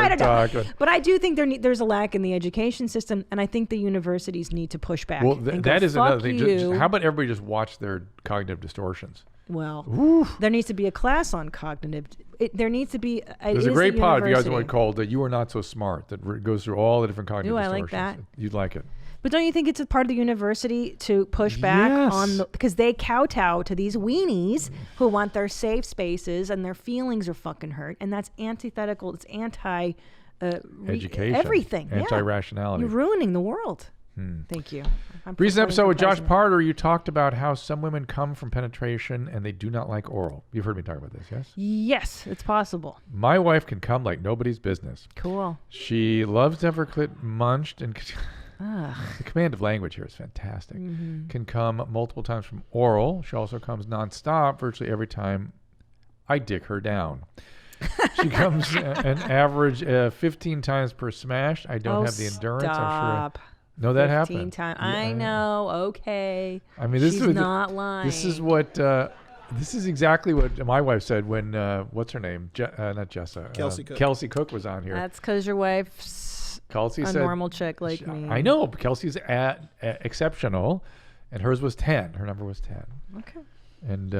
don't know. But I do think there's a lack in the education system, and I think the universities need to push back. Well, that is another thing. How about everybody just watch their cognitive distortions? Well, there needs to be a class on cognitive. There needs to be. There's a great pod if you guys want to call it "You Are Not So Smart" that goes through all the different cognitive distortions. I like that. You'd like it. But don't you think it's a part of the university to push back because they kowtow to these weenies who want their safe spaces and their feelings are fucking hurt, and that's antithetical. It's anti education, everything, anti-rationality. You're ruining the world. Thank you. Recent episode with Josh Parter, you talked about how some women come from penetration and they do not like oral. You've heard me talk about this, yes? Yes, it's possible. My wife can come like nobody's business. Cool. She loves to have her clit munched and the command of language here is fantastic. Mm-hmm. Can come multiple times from oral. She also comes nonstop virtually every time I dick her down. She comes an average 15 times per smash. I don't have the endurance. Stop. I'm sure. No, that happened. I know. Okay. I mean, she's not lying. This is what. This is exactly what my wife said when what's her name? Not Jessa. Kelsey Cook was on here. That's because your wife's Kelsey a said, normal chick like me. I know. Kelsey's exceptional, and hers was 10. Her number was 10. Okay. And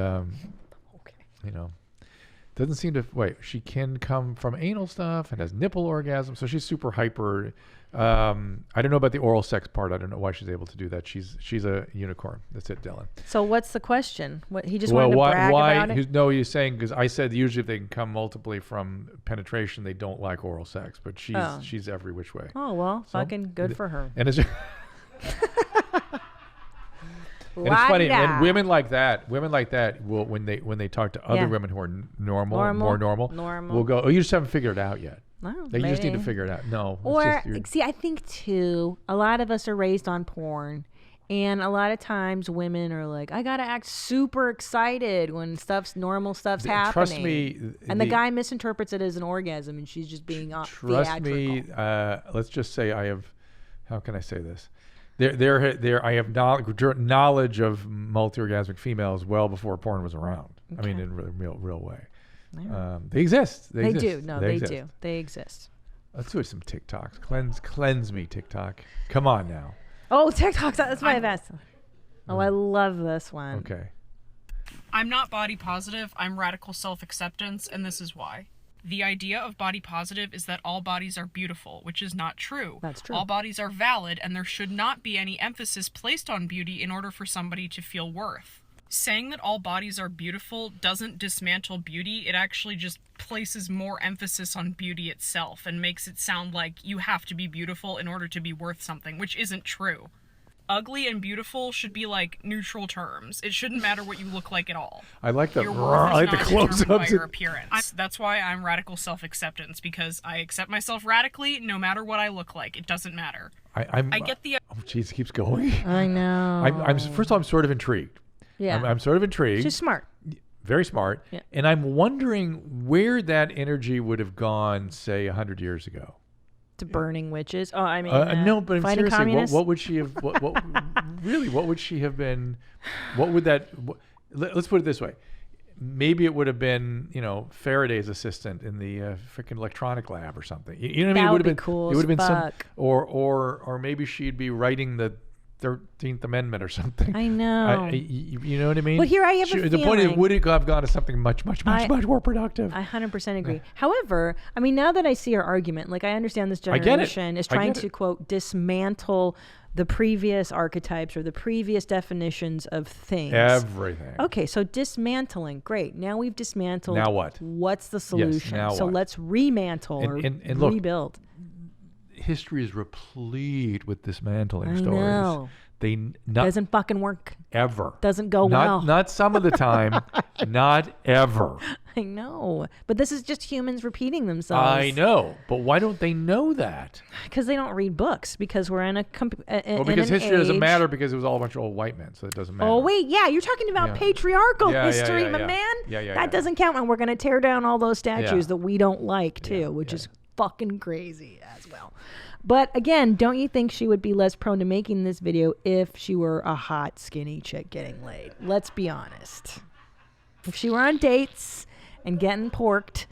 doesn't seem to she can come from anal stuff and has nipple orgasm, so she's super hyper. I don't know about the oral sex part. I don't know why she's able to do that. She's a unicorn. That's it, Dylan. So what's the question? What he just wanted to brag about it? No, he's saying because I said usually if they can come multiply from penetration, they don't like oral sex, but she's every which way. Oh well, fucking good for her. And And it's funny, and women like that will, when they talk to other women who are more normal, will go, "Oh, you just haven't figured it out yet. Well, you just need to figure it out." No. Or see, I think too, a lot of us are raised on porn. And a lot of times women are like, I got to act super excited when normal stuff's happening. Trust me. And the guy misinterprets it as an orgasm and she's just being Trust me. Let's just say how can I say this? I have knowledge of multi-orgasmic females well before porn was around. Okay. I mean, in a real way. Yeah. They exist. They do. No, they do. They exist. Let's do some TikToks. Cleanse me, TikTok. Come on now. Oh, TikTok, that's my best. Oh, I love this one. Okay. I'm not body positive, I'm radical self-acceptance, and this is why. The idea of body positive is that all bodies are beautiful, which is not true. That's true. All bodies are valid, and there should not be any emphasis placed on beauty in order for somebody to feel worth. Saying that all bodies are beautiful doesn't dismantle beauty, it actually just places more emphasis on beauty itself and makes it sound like you have to be beautiful in order to be worth something, which isn't true. Ugly and beautiful should be like neutral terms. It shouldn't matter what you look like at all. I like the close-ups by your appearance. That's why I'm radical self-acceptance, because I accept myself radically no matter what I look like. It doesn't matter. I get the... Oh, jeez, it keeps going. I know. First of all, I'm sort of intrigued. Yeah. I'm sort of intrigued. She's smart. Very smart. Yeah. And I'm wondering where that energy would have gone, say, 100 years ago. To burning witches? Oh, I mean, no, but seriously, what would she have? What would she have been? What would that? Let's put it this way: maybe it would have been, Faraday's assistant in the freaking electronic lab or something. You know what I mean? That would have been cool. It would have been some, or maybe she'd be writing the 13th Amendment or something. I know. You know what I mean? But here I have a feeling. The point is, would it have gone to something much more productive? I 100% agree. However, I mean, now that I see her argument, like I understand this generation is trying to, quote, dismantle the previous archetypes or the previous definitions of things. Everything. Okay, so dismantling. Great. Now we've dismantled. Now what? What's the solution? Yes, now so what? Let's remantle and look, rebuild. History is replete with dismantling stories. Know. Doesn't fucking work. Ever. Doesn't go well. Not some of the time. Not ever. I know. But this is just humans repeating themselves. I know. But why don't they know that? Because they don't read books. Because we're in because history doesn't matter because it was all a bunch of old white men. So it doesn't matter. Oh, wait. Yeah. You're talking about patriarchal history, my man. That doesn't count. And we're going to tear down all those statues that we don't like, too, which is fucking crazy as well. But again, don't you think she would be less prone to making this video if she were a hot, skinny chick getting laid? Let's be honest. If she were on dates and getting porked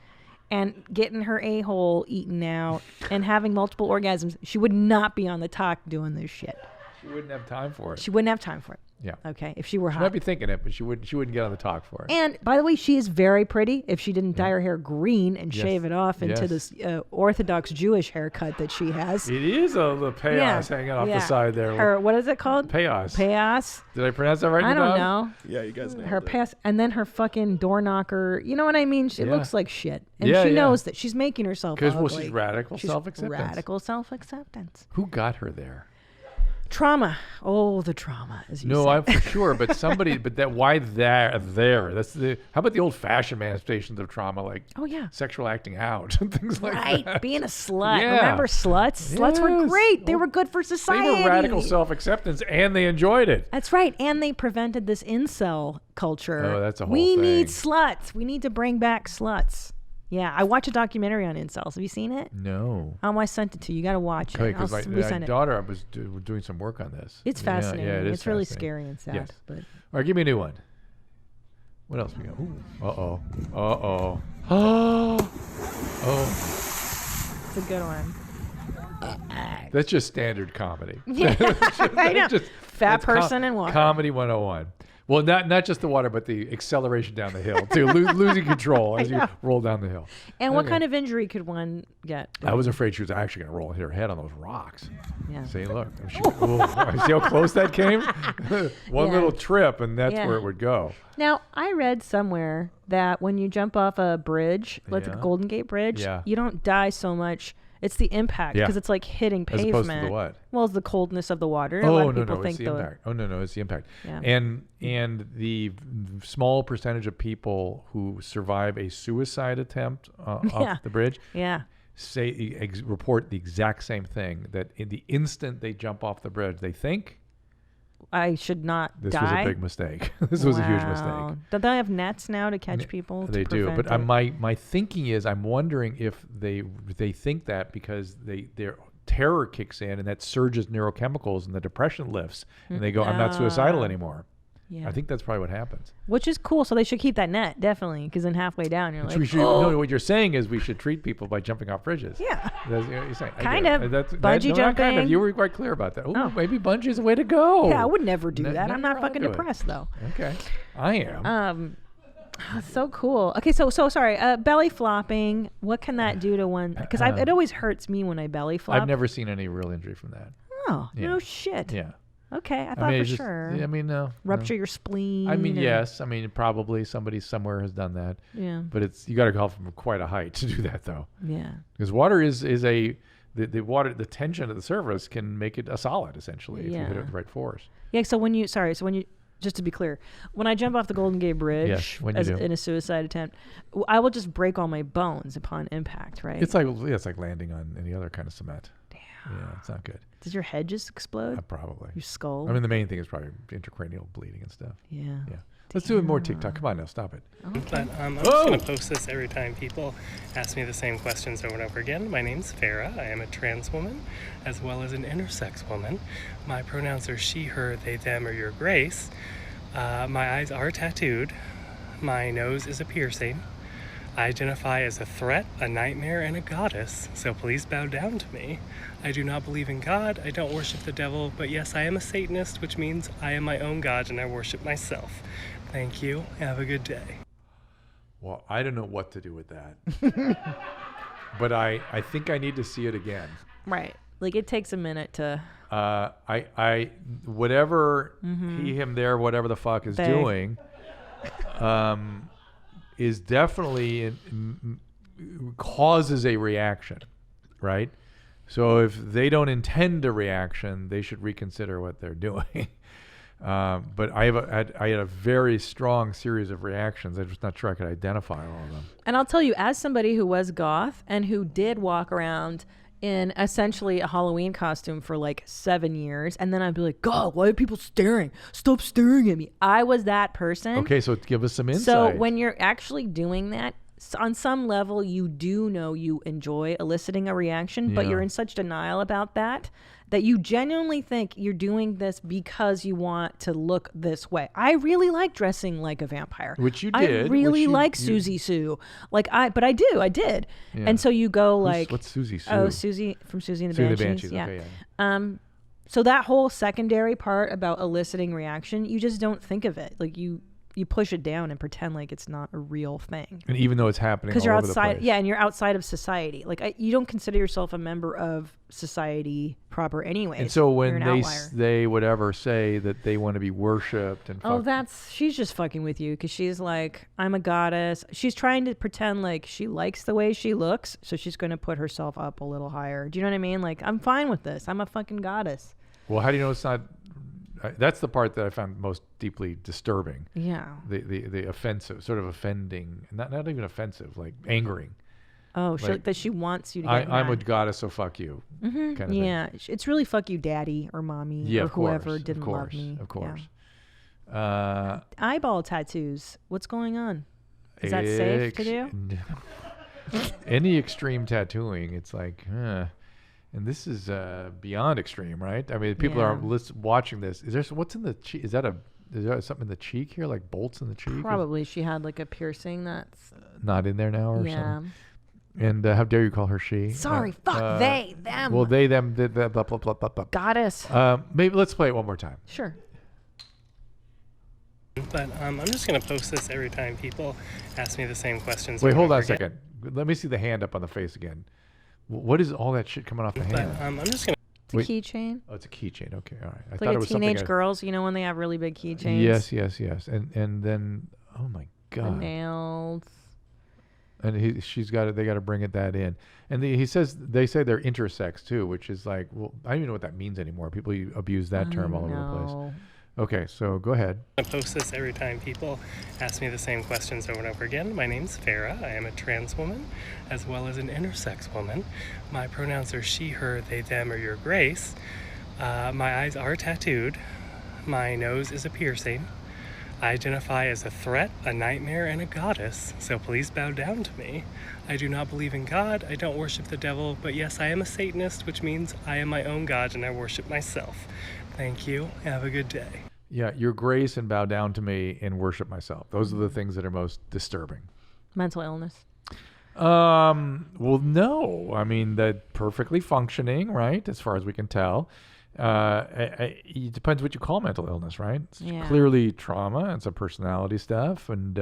and getting her a-hole eaten out and having multiple orgasms, she would not be on the talk doing this shit. She wouldn't have time for it. She wouldn't have time for it. Yeah. Okay. If she were hot. She might be thinking it, but she wouldn't get on the talk for it. And by the way, she is very pretty. If she didn't dye her hair green and shave it off into this Orthodox Jewish haircut that she has. It is a little payas hanging off the side there. Her, what is it called? Payas. Payas. Did I pronounce that right? I don't know. Yeah, you guys nailed her it. pass, and then her fucking door knocker. You know what I mean? She looks like shit, and she knows that she's making herself ugly. Because she's radical self-acceptance. Radical self-acceptance. Who got her there? Trauma. Oh, the trauma, as you say. I'm for sure, but why there? That's how about the old-fashioned manifestations of trauma, like sexual acting out and things like that. Right, being a slut. Yeah. Remember sluts? Yes. Sluts were great. They were good for society. They were radical self-acceptance, and they enjoyed it. That's right, and they prevented this incel culture. Oh, that's a whole thing. We need sluts. We need to bring back sluts. Yeah, I watched a documentary on incels. Have you seen it? No. I sent it to you. You got to watch it. Because my daughter was doing some work on this. It's fascinating. Yeah, it's really scary and sad. Yes. But. All right, give me a new one. What else we got? Uh-oh. Uh-oh. Oh. It's a good one. That's just standard comedy. Yeah, I know. Fat person and water. Comedy 101. Well, not just the water, but the acceleration down the hill, too. Losing control as you roll down the hill. And what kind of injury could one get? I was afraid she was actually going to roll and hit her head on those rocks. Yeah. See, look. See how close that came? One little trip, and that's where it would go. Now, I read somewhere that when you jump off a bridge, like the Golden Gate Bridge, you don't die so much It's the impact because it's like hitting pavement. As opposed to the what? Well, it's the coldness of the water. Oh, a lot of no, people no, think it's the impact. Oh, no, it's the impact. Yeah. And the small percentage of people who survive a suicide attempt off the bridge report the exact same thing, that in the instant they jump off the bridge, they think, I should not this die. was a big mistake. This was a huge mistake. Don't they have nets now to catch people? They do, but my thinking is, I'm wondering if they think that because their terror kicks in and that surges neurochemicals and the depression lifts and they go, I'm not suicidal anymore. Yeah. I think that's probably what happens. Which is cool. So they should keep that net, definitely, because then halfway down you're like, no, what you're saying is we should treat people by jumping off bridges. Yeah. That's what you're saying. Kind of. Bungee jumping. Kind of. You were quite clear about that. Ooh, maybe bungee is the way to go. Yeah, I would never do that. I'm not fucking depressed, though. Okay. I am. So cool. Okay, so sorry. Belly flopping. What can that do to one? Because it always hurts me when I belly flop. I've never seen any real injury from that. Oh, no shit. Yeah. Okay, I thought for sure. I mean, no. Rupture your spleen. I mean, yes. I mean, probably somebody somewhere has done that. Yeah. But you got to go from quite a height to do that, though. Yeah. Because water the water, the tension at the surface can make it a solid, essentially, if you hit it with the right force. Yeah, so when you, just to be clear, when I jump off the Golden Gate Bridge in a suicide attempt, I will just break all my bones upon impact, right? It's like landing on any other kind of cement. Damn. Yeah, it's not good. Does your head just explode? Probably. Your skull? I mean, the main thing is probably intracranial bleeding and stuff. Yeah. Yeah. Let's do more TikTok. Come on now, stop it. Okay. But I'm just going to post this every time people ask me the same questions over and over again. My name's Farah. I am a trans woman as well as an intersex woman. My pronouns are she, her, they, them, or your grace. My eyes are tattooed. My nose is a piercing. I identify as a threat, a nightmare, and a goddess, so please bow down to me. I do not believe in God, I don't worship the devil, but yes, I am a Satanist, which means I am my own God and I worship myself. Thank you. Have a good day. Well, I don't know what to do with that. But I think I need to see it again. Right. Like, it takes a minute to... whatever he, him, there, whatever the fuck is doing... is definitely causes a reaction, right? So if they don't intend a reaction, they should reconsider what they're doing. But I had a very strong series of reactions. I'm just not sure I could identify all of them. And I'll tell you, as somebody who was goth and who did walk around in essentially a Halloween costume for like 7 years, and then I'd be like, God, why are people staring? Stop staring at me. I was that person. Okay, so give us some insight. So when you're actually doing that, on some level, you do know you enjoy eliciting a reaction, but you're in such denial about that you genuinely think you're doing this because you want to look this way. I really like dressing like a vampire. Which you did. I really like Susie Sue. But I did. Yeah. And so you go like... What's Susie Sue? Oh, Susie from Susie and the Susie Banshees. The Banshees. Yeah. Okay, yeah. So that whole secondary part about eliciting reaction, you just don't think of it. Like you push it down and pretend like it's not a real thing. And even though it's happening because you're all over outside, the place. yeah, and you're outside of society. Like you don't consider yourself a member of society proper, anyways. And so when they whatever say that they want to be worshipped and she's just fucking with you because she's like, I'm a goddess. She's trying to pretend like she likes the way she looks, so she's going to put herself up a little higher. Do you know what I mean? Like, I'm fine with this. I'm a fucking goddess. Well, how do you know it's not? That's the part that I found most deeply disturbing. Yeah. The offensive, sort of offending, not even offensive, like angering. Oh, like, that she wants you to get I'm a goddess, so fuck you. Mm-hmm. Kind of yeah. Thing. It's really fuck you, daddy or mommy or whoever didn't love me. Of course. Yeah. Eyeball tattoos. What's going on? Is that safe to do? Any extreme tattooing, it's like, and this is beyond extreme, right? I mean, people are watching this. Is there what's in the cheek? Is there something in the cheek here, like bolts in the cheek? Probably she had like a piercing that's not in there now, or something. And how dare you call her she? Sorry, fuck they, them. Well, they, them, blah, blah, blah, blah, blah. Goddess. Maybe let's play it one more time. Sure. But I'm just going to post this every time people ask me the same questions. Wait, hold on a second. Let me see the hand up on the face again. What is all that shit coming off the hand? But I'm just going to... It's a keychain. Oh, it's a keychain. Okay, all right. I thought it was teenage girls, you know, when they have really big keychains. Yes. And then, oh my God. The nails. And they got to bring that in. And they say they're intersex too, which is like, well, I don't even know what that means anymore. People abuse that term all over the place. Okay, so go ahead. I post this every time people ask me the same questions over and over again. My name's Farah. I am a trans woman as well as an intersex woman. My pronouns are she, her, they, them, or your grace. My eyes are tattooed. My nose is a piercing. I identify as a threat, a nightmare, and a goddess, so please bow down to me. I do not believe in God, I don't worship the devil, but yes, I am a Satanist, which means I am my own God and I worship myself. Thank you. Have a good day. Yeah, your grace and bow down to me and worship myself. Those are the things that are most disturbing. Mental illness. Well, no. I mean, that perfectly functioning, right, as far as we can tell. It depends what you call mental illness, right? It's clearly trauma and some personality stuff, and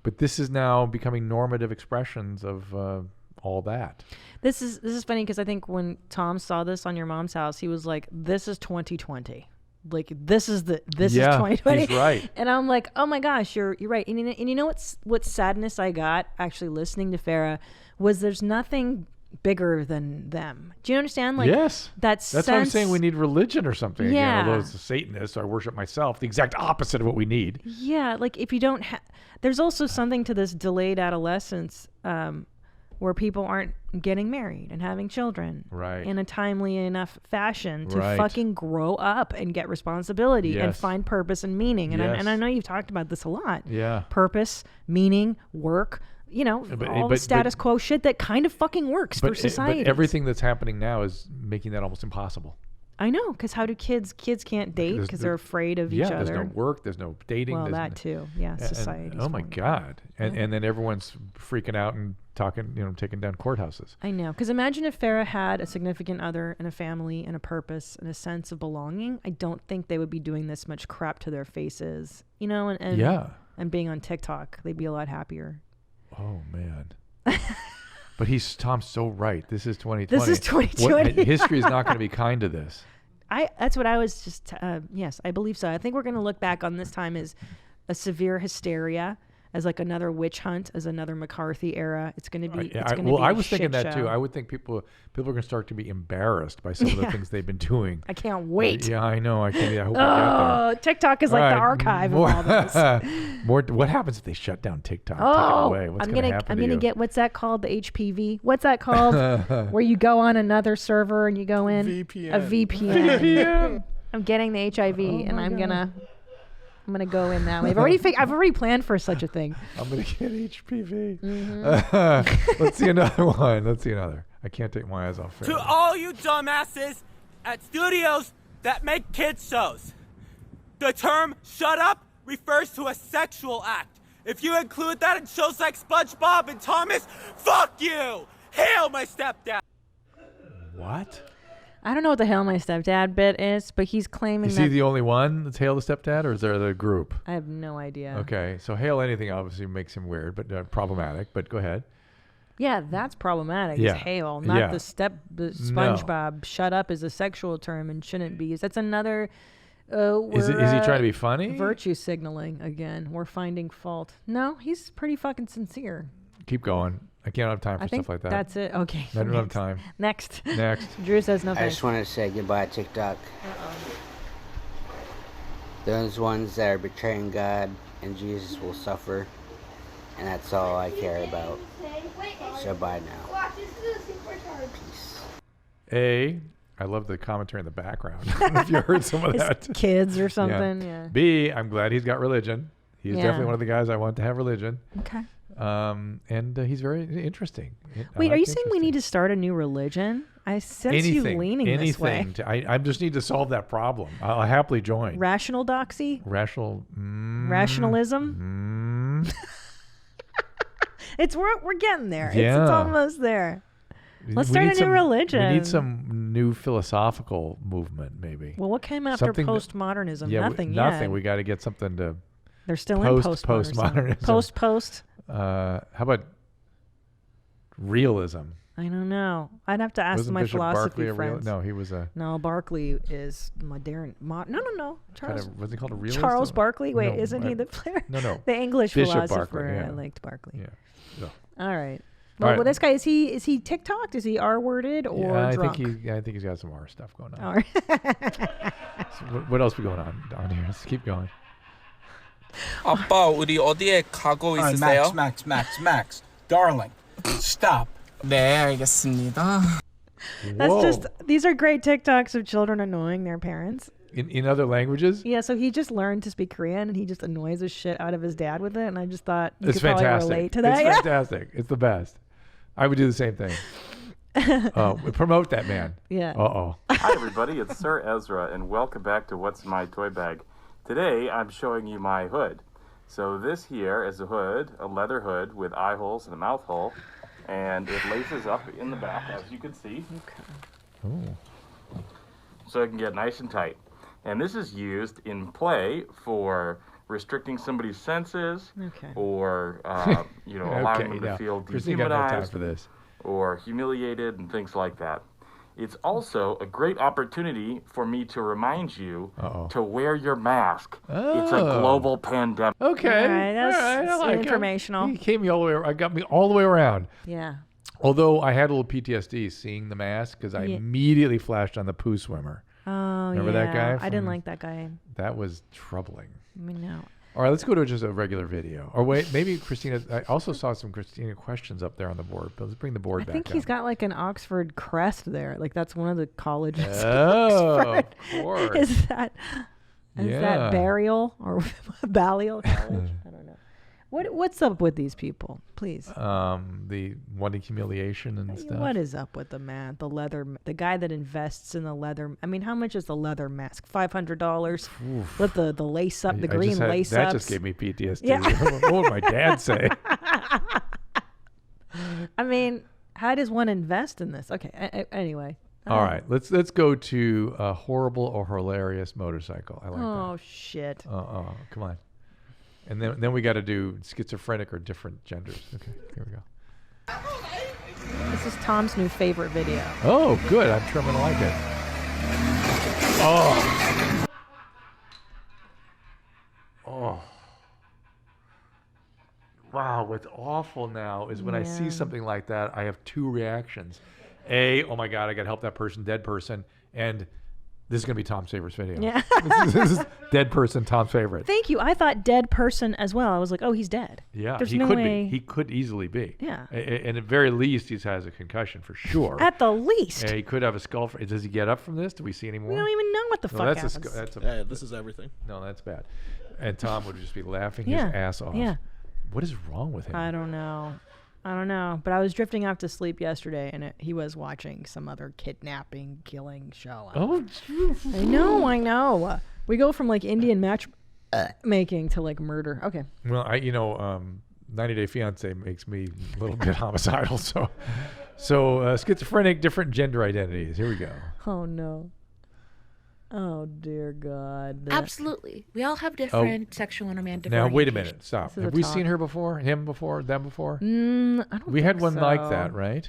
but this is now becoming normative expressions of all that. This is funny because I think when Tom saw this on your mom's house, he was like, "This is 2020. Like this is 2020." He's right. And I'm like, "Oh my gosh, you're right." And you know what sadness I got actually listening to Farah was there's nothing bigger than them. Do you understand? Like, yes, that's why I'm saying we need religion or something. Yeah. Again, although it's a Satanist, I worship myself. The exact opposite of what we need. Yeah, like if you don't there's also something to this delayed adolescence where people aren't getting married and having children in a timely enough fashion to fucking grow up and get responsibility and find purpose and meaning. And I know you've talked about this a lot. Yeah. Purpose, meaning, work. You know, all the status quo shit that kind of fucking works for society. But everything that's happening now is making that almost impossible. I know, because how do kids can't date because they're afraid of each other. Yeah, there's no work, there's no dating. Well, that too. Yeah, society. Oh my God. And then everyone's freaking out and talking, taking down courthouses. I know, because imagine if Farah had a significant other and a family and a purpose and a sense of belonging. I don't think they would be doing this much crap to their faces, and being on TikTok. They'd be a lot happier. Oh man. But Tom's so right. This is 2020. This is 2020. History is not going to be kind to this. That's what I was just, yes, I believe so. I think we're going to look back on this time as a severe hysteria, as like another witch hunt, as another McCarthy era. It's going to be. I was thinking that too. I would think people are going to start to be embarrassed by some of the things they've been doing. I can't wait. Yeah, I know. I hope we get there. TikTok is like the archive of all this. What happens if they shut down TikTok? Take it away. What's going to happen? I'm going to get, what's that called? The HPV. What's that called? Where you go on another server and you go in. VPN. A VPN. I'm getting the HIV and I'm gonna go in that way. I've already planned for such a thing. I'm gonna get HPV. Mm-hmm. Let's see another one. I can't take my eyes off. To all you dumbasses at studios that make kids shows, the term "shut up" refers to a sexual act. If you include that in shows like SpongeBob and Thomas, fuck you. Hail my stepdad. What? I don't know what the hell my stepdad bit is, but he's claiming Is he the only one that's Hail the Stepdad, or is there a group? I have no idea. Okay, so Hail anything obviously makes him weird, but problematic, but go ahead. Yeah, that's problematic. Yeah. It's Hail, not the SpongeBob. No. Shut up is a sexual term and shouldn't be used. That's another... is he trying to be funny? Virtue signaling again. We're finding fault. No, he's pretty fucking sincere. Keep going. I can't have time for stuff like that. That's it. Okay. I don't have time. Next. Drew says nothing. I just want to say goodbye, TikTok. Those ones that are betraying God and Jesus will suffer, and that's all I care about. So bye now. Peace. I love the commentary in the background. I don't know if you heard some of that. Kids or something. Yeah. B, I'm glad he's got religion. He's definitely one of the guys I want to have religion. Okay. And he's very interesting. Wait, are you saying we need to start a new religion? I sense you leaning this way. I just need to solve that problem. I'll happily join. Rational doxy? Rationalism? We're getting there. Yeah. It's almost there. Let's start a new religion. We need some new philosophical movement, maybe. Well, what came after postmodernism? Nothing yet. Nothing. We got to get something to... They're still in postmodernism. Post. How about realism? I don't know. I'd have to ask Wasn't my Bishop philosophy Barclay friends. No, he was a... No, Barclay is modern. No. Charles. Was he called a realist? Charles Barkley? Wait, No, isn't he the player? No. The English Bishop philosopher. Barclay, yeah. I liked Barkley. Yeah. All right. Well, this guy, is he TikToked? Is he R-worded or drunk? I think he's got some R stuff going on. All right. So what else we going on here? Let's keep going. 아빠, 우리 어디에 가고 있으세요? Max, darling, stop. 네, 알겠습니다. That's just, these are great TikToks of children annoying their parents. In other languages? Yeah, so he just learned to speak Korean and he just annoys the shit out of his dad with it. And I just thought you It's could probably fantastic. relate to that. It's fantastic. It's the best. I would do the same thing. Promote that man. Yeah. Hi, everybody. It's Sir Ezra, and welcome back to What's My Toy Bag. Today, I'm showing you my hood. So this here is a hood, a leather hood with eye holes and a mouth hole, and it laces up in the back, as you can see. So it can get nice and tight. And this is used in play for restricting somebody's senses, or allowing them to feel dehumanized, for this. or humiliated, and things like that. It's also a great opportunity for me to remind you to wear your mask. It's a global pandemic. Okay. All right, that's I like informational. He came me all the way. Got me all the way around. Yeah. Although I had a little PTSD seeing the mask because I immediately flashed on the poo swimmer. Oh, Remember that guy? I didn't like that guy. That was troubling. I know. All right, let's go to just a regular video. Or wait, maybe Christina. I also saw some Christina questions up there on the board, but let's bring the board back. I think he's got like an Oxford crest there. Like that's one of the colleges. Oh, of course. Is that Burial or Balliol College? I don't know. What's up with these people, please? The wanting humiliation and stuff. What is up with the man? The guy that invests in the leather. I mean, how much is the leather mask? $500 with the lace up, the green lace That ups. just gave me PTSD. Yeah. What would my dad say? I mean, how does one invest in this? Okay. Anyway. All right. Let's go to a horrible or hilarious motorcycle. I like that. Oh shit. Come on. And then we got to do schizophrenic or different genders. Okay, here we go. This is Tom's new favorite video. Oh, good. I'm sure I'm going to like it. Oh. Wow, what's awful now is when I see something like that, I have two reactions. A, oh my God, I got to help that person, dead person. And this is going to be Tom's favorite video. Yeah. this is dead person, Tom's favorite. Thank you. I thought dead person as well. I was like, oh, he's dead. Yeah, There's he no could way. be. He could easily be. Yeah. And at very least, he has a concussion for sure. At the least. Yeah, he could have a skull. Does he get up from this? Do we see any more? We don't even know what the fuck happens. This is everything. No, that's bad. And Tom would just be laughing his ass off. Yeah. What is wrong with him? I don't know. But I was drifting off to sleep yesterday, and he was watching some other kidnapping, killing show. Oh, I know. We go from like Indian matchmaking to like murder. Okay. Well, 90 Day Fiance makes me a little bit homicidal. So schizophrenic, different gender identities. Here we go. Oh no. Oh dear God. Absolutely. We all have different sexual and romantic Now, wait a orientations. minute. Stop. Have we seen her before? Him before? Them before? I don't We had one so. like that, right?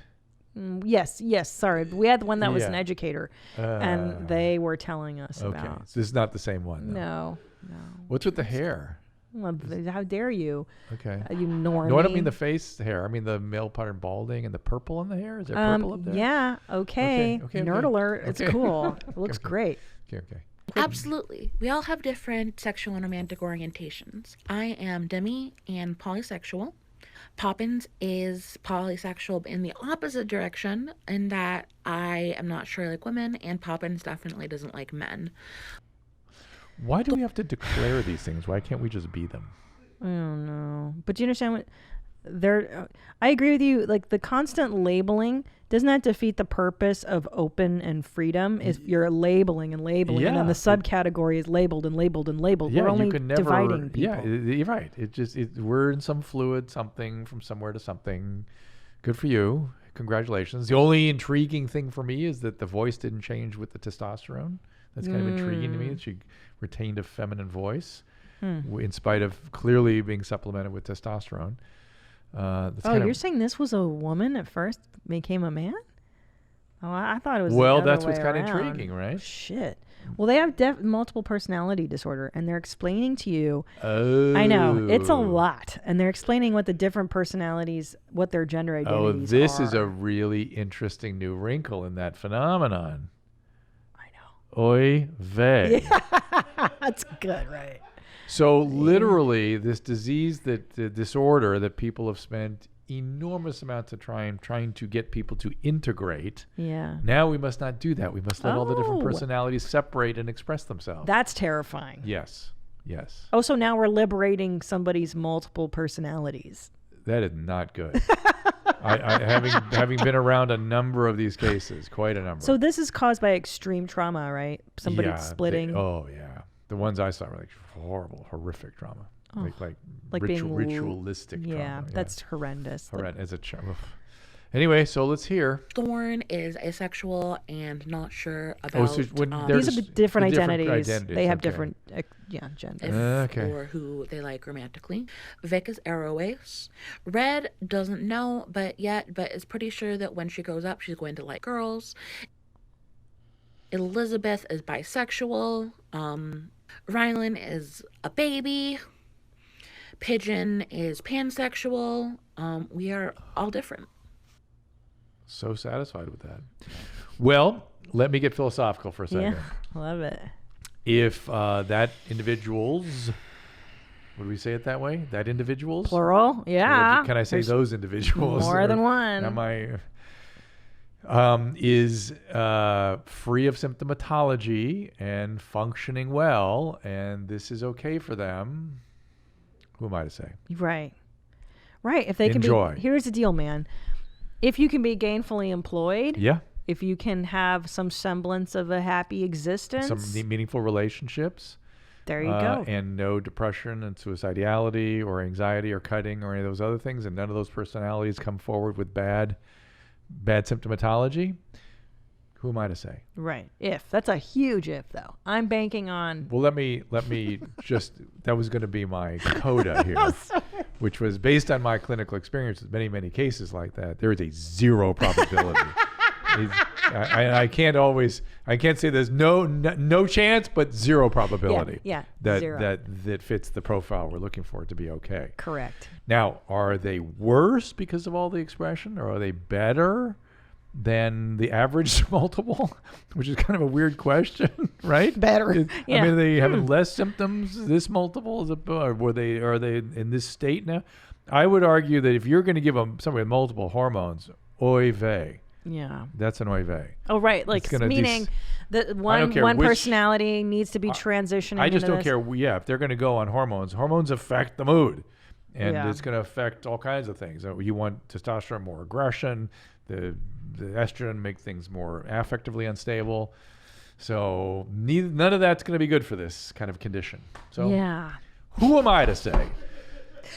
Yes. Sorry. We had one that was an educator, and they were telling us about. Okay. So this is not the same one, though. No. What's with the hair? Well, how dare you? Okay. You normie. No, I don't mean the face hair. I mean the male pattern balding and the purple in the hair. Is there purple up there? Yeah. Okay. Nerd alert. It's cool. It looks great. Okay. Absolutely. We all have different sexual and romantic orientations. I am demi and polysexual. Poppins is polysexual in the opposite direction in that I am not sure I like women, and Poppins definitely doesn't like men. Why do we have to declare these things? Why can't we just be them? I don't know. But do you understand what I agree with you. Like the constant labeling, doesn't that defeat the purpose of open and freedom? If you're labeling and labeling, and then the subcategory is labeled and labeled and labeled. Yeah, we're only you can never, dividing people. Yeah, you're right. We're in some fluid something from somewhere to something. Good for you. Congratulations. The only intriguing thing for me is that the voice didn't change with the testosterone. That's kind of intriguing to me that she retained a feminine voice in spite of clearly being supplemented with testosterone. You're saying this was a woman at first became a man? Oh, I thought it was. Well, the other that's what's way kind of around. intriguing, right? Shit. Well, they have multiple personality disorder, and they're explaining to you. Oh. I know it's a lot, and they're explaining what the different personalities, what their gender identities. Oh, this is a really interesting new wrinkle in that phenomenon. I know. Oy vey. Yeah. That's good, right? So literally, this disease, the disorder that people have spent enormous amounts of trying to get people to integrate. Yeah. Now we must not do that. We must let all the different personalities separate and express themselves. That's terrifying. Yes. Yes. Oh, so now we're liberating somebody's multiple personalities. That is not good. having been around a number of these cases, quite a number. So this is caused by extreme trauma, right? Somebody splitting. Yeah. The ones I saw were like horrible, horrific trauma. Like ritualistic trauma. Yeah, that's horrendous. Horrendous as a child. Anyway, so let's hear. Thorn is asexual and not sure about. These are the different identities. They have different, genders. Or who they like romantically. Vic is aroace. Red doesn't know, but is pretty sure that when she grows up, she's going to like girls. Elizabeth is bisexual. Rylan is a baby. Pigeon is pansexual. We are all different. So satisfied with that. Well, let me get philosophical for a second. Yeah, love it. If that individuals, would we say it that way? That individuals? Plural, yeah. Can I say those individuals? More than one. Am I... is free of symptomatology and functioning well, and this is okay for them, who am I to say? Right. If they Enjoy. can be, here's the deal, man. If you can be gainfully employed, if you can have some semblance of a happy existence, some meaningful relationships, there you go, and no depression and suicidality or anxiety or cutting or any of those other things, and none of those personalities come forward with bad symptomatology, who am I to say? Right. If. That's a huge if, though. I'm banking on... Well, let me just... That was going to be my coda here, which was based on my clinical experience with many, many cases like that. There is a 0 probability. I can't say there's no chance, but 0 probability. That fits the profile we're looking for to be okay. Correct. Now, are they worse because of all the expression, or are they better than the average multiple? Which is kind of a weird question, right? Better. I mean, are they having less symptoms, this multiple, or are they in this state now? I would argue that if you're going to give somebody with multiple hormones, oy vey. Yeah. That's an oy vey. Oh, right. Like, meaning that one personality needs to be transitioning. I just don't care. If they're going to go on hormones affect the mood. And it's going to affect all kinds of things. You want testosterone, more aggression, the estrogen make things more affectively unstable. So none of that's going to be good for this kind of condition. So who am I to say?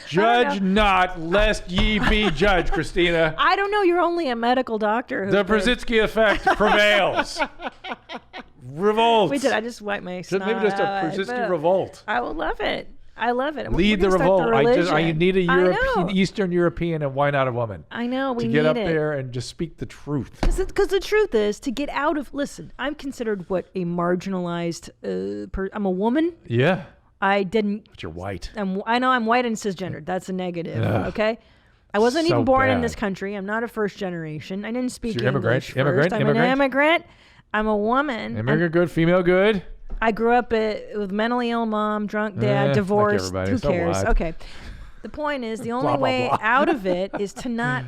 Judge not, lest ye be judged, Christina. I don't know. You're only a medical doctor. The Pojitsky effect prevails. Revolt. Wait, did I just wipe my snot? Maybe just a Pojitsky revolt. I will love it. I love it. Lead the revolt. I need a Eastern European, and why not a woman? I know. We need to get up there and just speak the truth. Because the truth is, to get out of... Listen, I'm considered a marginalized... I'm a woman. Yeah. I didn't... But you're white. I know I'm white and cisgendered. That's a negative. Okay? I wasn't even born in this country. I'm not a first generation. I didn't speak English first. I'm an immigrant. I'm a woman. Immigrant good, female good. I grew up with mentally ill mom, drunk dad, divorced. Who cares? Okay. The point is, the only way out of it is to not,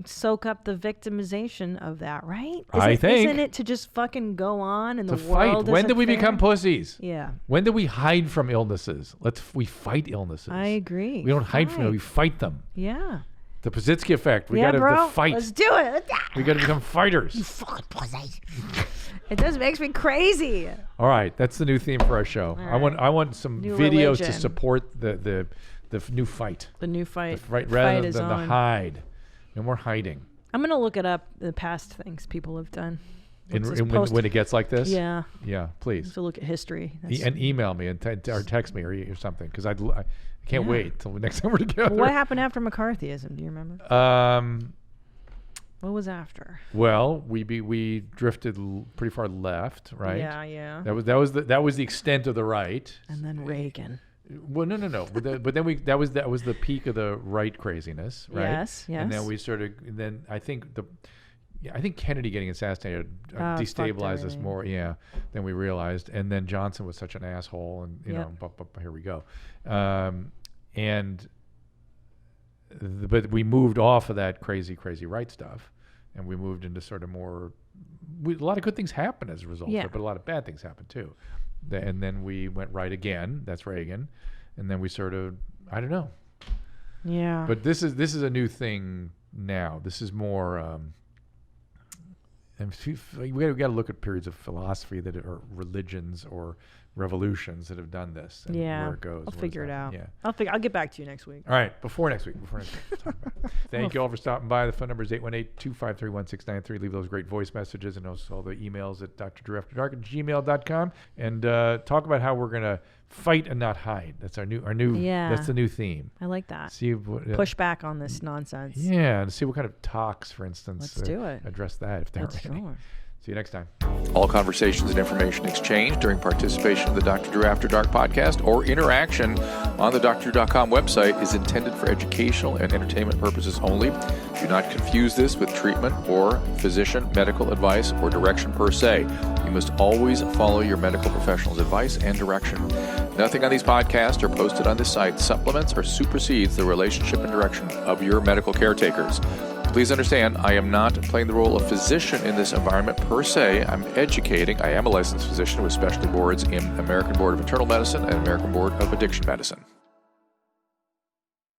soak up the victimization of that, right? Isn't it to just fucking go on and the world fight? When did we become pussies? Yeah. When did we hide from illnesses? We fight illnesses. I agree. We don't hide from them. We fight them. Yeah. The Pojitsky effect. We got to fight. Let's do it. We got to become fighters. You fucking pussy. It just makes me crazy. All right, that's the new theme for our show. Right. I want some new videos religion. to support the new fight. The new fight. Rather than the hide. No more hiding. I'm gonna look it up. The past things people have done. When it gets like this. Yeah. Yeah, please. To look at history. And email me or text me or something, because Can't wait till the next time we're together. What happened after McCarthyism? Do you remember? What was after? Well, we drifted pretty far left, right? Yeah. That was the extent of the right. And then Reagan. Well, no. But then that was the peak of the right craziness, right? Yes. And then we sort of. Then I think Kennedy getting assassinated destabilized us more, than we realized. And then Johnson was such an asshole, and here we go. But we moved off of that crazy right stuff, and we moved into sort of more. A lot of good things happened as a result of it, but a lot of bad things happened too. And then we went right again. That's Reagan, and then we sort of, I don't know. Yeah. But this is a new thing now. This is more. And we got to look at periods of philosophy that are religions or revolutions that have done this. And where it goes. I'll figure it out. Yeah. I'll get back to you next week. All right. Before next week. We'll talk about it. Thank you all for stopping by. The phone number is 818-253-1693. Leave those great voice messages and also all the emails at drdrewafterdark@gmail.com, and talk about how we're going to fight and not hide. That's our new that's the new theme. I like that. See push back on this nonsense. Yeah, and see what kind of talks, for instance. Let's do it. Address that if there are any. Sure. See you next time. All conversations and information exchanged during participation in the Dr. Drew After Dark podcast or interaction on the drdrew.com website is intended for educational and entertainment purposes only. Do not confuse this with treatment or physician medical advice or direction per se. You must always follow your medical professional's advice and direction. Nothing on these podcasts or posted on this site supplements or supersedes the relationship and direction of your medical caretakers. Please understand, I am not playing the role of physician in this environment per se. I'm educating. I am a licensed physician with specialty boards in American Board of Internal Medicine and American Board of Addiction Medicine.